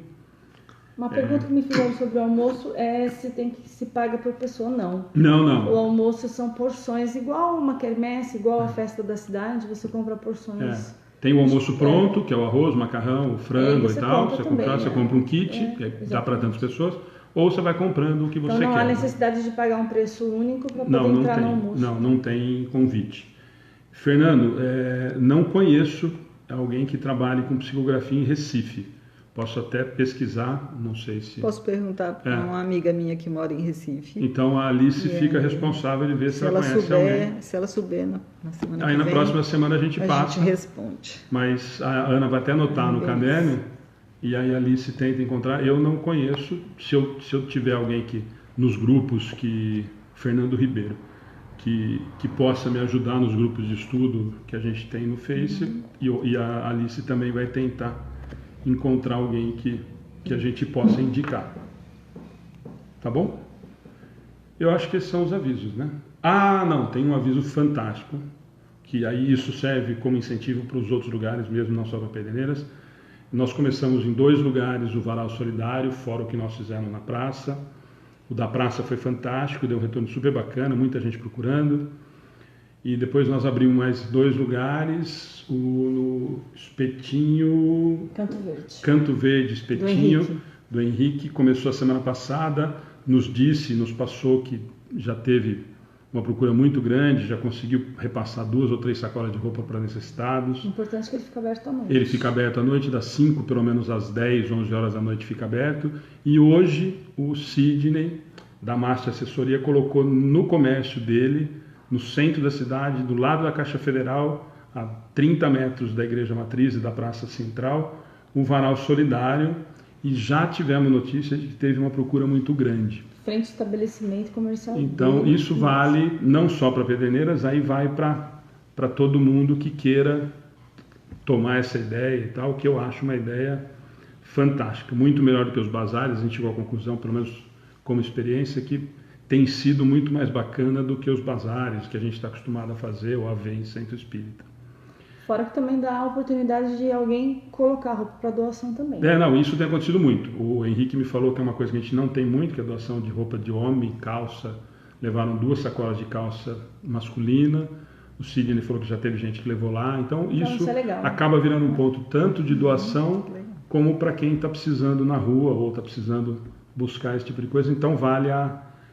Uma pergunta que me fizeram sobre o almoço é se paga por pessoa ou não. Não. O almoço são porções, igual uma quermesse, igual a festa da cidade, você compra porções. Tem o almoço pronto, que é o arroz, o macarrão, o frango e tal. Você compra um kit, dá para tantas pessoas. Ou você vai comprando o que você quer. Então não há necessidade de pagar um preço único para poder entrar no almoço. Não tem convite. Fernando, não conheço alguém que trabalhe com psicografia em Recife. Posso até pesquisar, não sei se... Posso perguntar para uma amiga minha que mora em Recife. Então a Alice fica responsável de ver se ela conhece alguém. Se ela souber na semana que vem. Aí na próxima semana a gente passa. A gente responde. Mas a Ana vai até anotar no caderno. E aí a Alice tenta encontrar. Eu não conheço. Se eu tiver alguém que nos grupos, Fernando Ribeiro, que possa me ajudar nos grupos de estudo que a gente tem no Face, e a Alice também vai tentar encontrar alguém que a gente possa indicar. Tá bom? Eu acho que esses são os avisos, né? Não, tem um aviso fantástico, que aí isso serve como incentivo para os outros lugares mesmo, não só para Pederneiras. Nós começamos em 2 lugares o Varal Solidário, fora o que nós fizemos na praça. O da praça foi fantástico, deu um retorno super bacana, muita gente procurando. E depois nós abrimos mais 2 lugares, o Espetinho... Canto Verde, Espetinho, do Henrique. Começou a semana passada, nos passou que já teve uma procura muito grande, já conseguiu repassar 2 ou 3 sacolas de roupa para necessitados. O importante é que ele fica aberto à noite. Ele fica aberto à noite, das 5 pelo menos às 10, 11 horas da noite fica aberto. E hoje o Sidney, da Master Assessoria, colocou no comércio dele, no centro da cidade, do lado da Caixa Federal, a 30 metros da Igreja Matriz e da Praça Central, um varal solidário, e já tivemos notícia de que teve uma procura muito grande. Frente ao estabelecimento comercial. Então isso vale não só para Pederneiras, aí vai para todo mundo que queira tomar essa ideia e tal, que eu acho uma ideia fantástica, muito melhor do que os bazares. A gente chegou à conclusão, pelo menos como experiência, que tem sido muito mais bacana do que os bazares que a gente está acostumado a fazer ou a ver em centro espírita. Fora que também dá a oportunidade de alguém colocar roupa para doação também. Isso tem acontecido muito. O Henrique me falou que é uma coisa que a gente não tem muito, que é a doação de roupa de homem, calça. Levaram 2 sacolas de calça masculina. O Sidney falou que já teve gente que levou lá. Então isso é legal, né? Acaba virando um ponto tanto de doação como para quem está precisando na rua ou está precisando buscar esse tipo de coisa. Então vale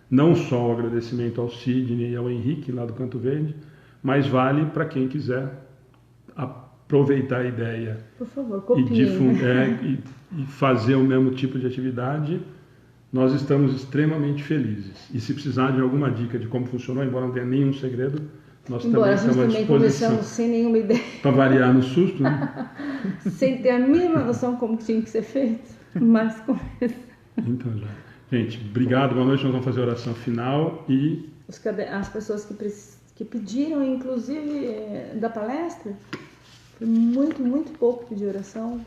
não só o agradecimento ao Sidney e ao Henrique lá do Canto Verde, mas vale para quem quiser aproveitar a ideia. Por favor, copiem. E fazer o mesmo tipo de atividade. Nós estamos extremamente felizes. E se precisar de alguma dica de como funcionou, embora não tenha nenhum segredo, nós também estamos à disposição. Começamos sem nenhuma ideia. Para variar no susto, né? Sem ter a mínima noção como tinha que ser feito, mas começa. Então, gente, obrigado, boa noite. Nós vamos fazer a oração final e... As pessoas que pediram, inclusive, da palestra, foi muito pouco pedir oração.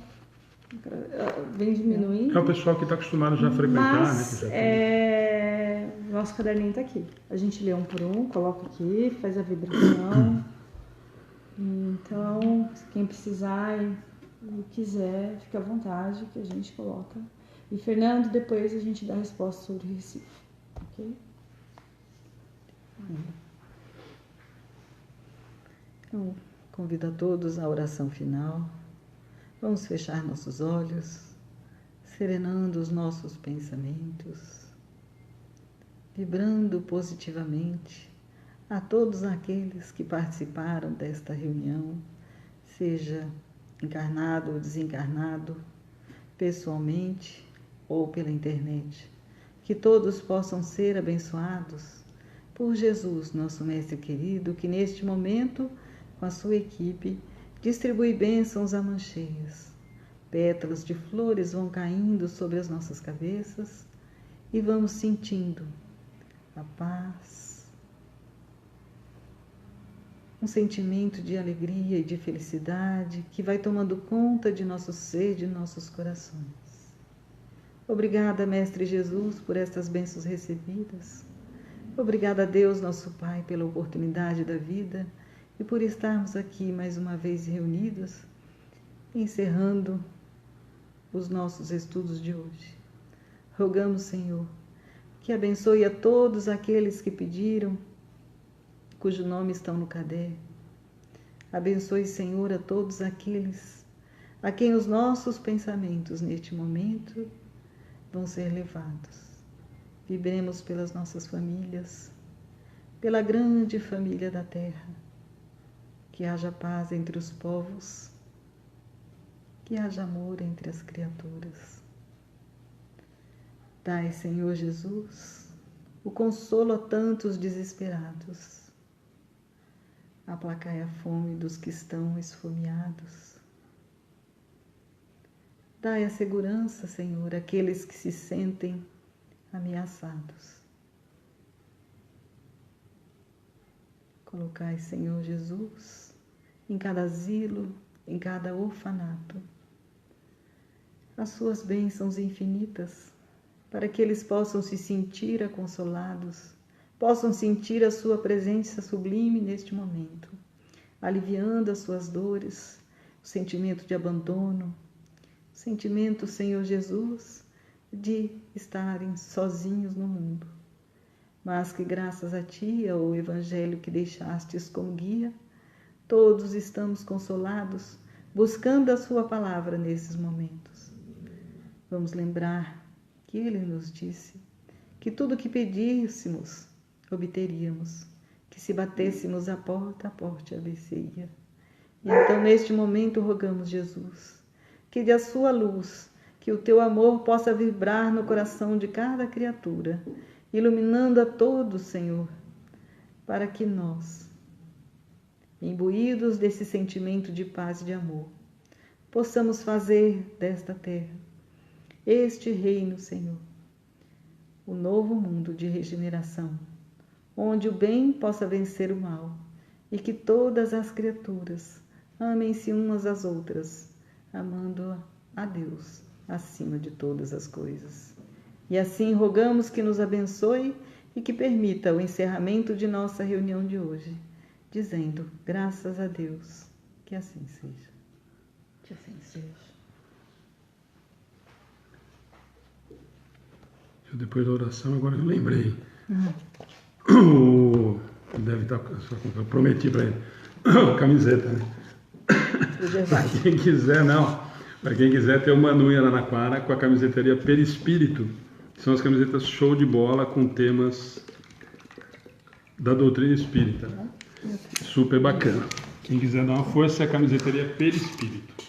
Vem diminuindo. É o pessoal que está acostumado já a frequentar, mas, né? Nosso caderninho está aqui. A gente lê um por um, coloca aqui, faz a vibração. Então, quem precisar e quiser, fica à vontade que a gente coloca. E Fernando, depois a gente dá a resposta sobre Recife, ok? Então, convido a todos à oração final. Vamos fechar nossos olhos, serenando os nossos pensamentos, vibrando positivamente a todos aqueles que participaram desta reunião, seja encarnado ou desencarnado, pessoalmente ou pela internet. Que todos possam ser abençoados por Jesus, nosso Mestre querido, que neste momento, com a sua equipe, distribui bênçãos a mãos cheias. Pétalas de flores vão caindo sobre as nossas cabeças e vamos sentindo a paz, um sentimento de alegria e de felicidade que vai tomando conta de nosso ser, de nossos corações. Obrigada, Mestre Jesus, por estas bênçãos recebidas. Obrigada a Deus, nosso Pai, pela oportunidade da vida e por estarmos aqui mais uma vez reunidos, encerrando os nossos estudos de hoje. Rogamos, Senhor, que abençoe a todos aqueles que pediram, cujo nome estão no caderno. Abençoe, Senhor, a todos aqueles a quem os nossos pensamentos neste momento vão ser levados. Vibremos pelas nossas famílias, pela grande família da terra. Que haja paz entre os povos, que haja amor entre as criaturas. Dai, Senhor Jesus, o consolo a tantos desesperados. Aplacai a fome dos que estão esfomeados. Dai a segurança, Senhor, àqueles que se sentem ameaçados. Colocai, Senhor Jesus, em cada asilo, em cada orfanato, as suas bênçãos infinitas, para que eles possam se sentir aconsolados, possam sentir a sua presença sublime neste momento, aliviando as suas dores, o sentimento de abandono, o sentimento, Senhor Jesus, de estarem sozinhos no mundo, mas que graças a Ti, ao Evangelho que deixastes como guia, todos estamos consolados, buscando a Sua palavra nesses momentos. Vamos lembrar que Ele nos disse que tudo que pedíssemos, obteríamos, que se batêssemos a porta abre-se-ia. E então, neste momento, rogamos, Jesus, que de a Sua luz, que o Teu amor possa vibrar no coração de cada criatura, iluminando a todos, Senhor, para que nós, imbuídos desse sentimento de paz e de amor, possamos fazer desta terra este reino, Senhor, o novo mundo de regeneração, onde o bem possa vencer o mal e que todas as criaturas amem-se umas às outras, amando a Deus acima de todas as coisas. E assim rogamos que nos abençoe e que permita o encerramento de nossa reunião de hoje, dizendo, graças a Deus, que assim seja. Que assim seja. Depois da oração, agora eu lembrei. Deve estar, eu prometi para ele, a camiseta, né? Para quem quiser, não. Para quem quiser ter uma Manu em Araraquara com a camiseteria Perispírito. São as camisetas show de bola com temas da doutrina espírita. Super bacana. Quem quiser dar uma força é a camiseteria Perispírito.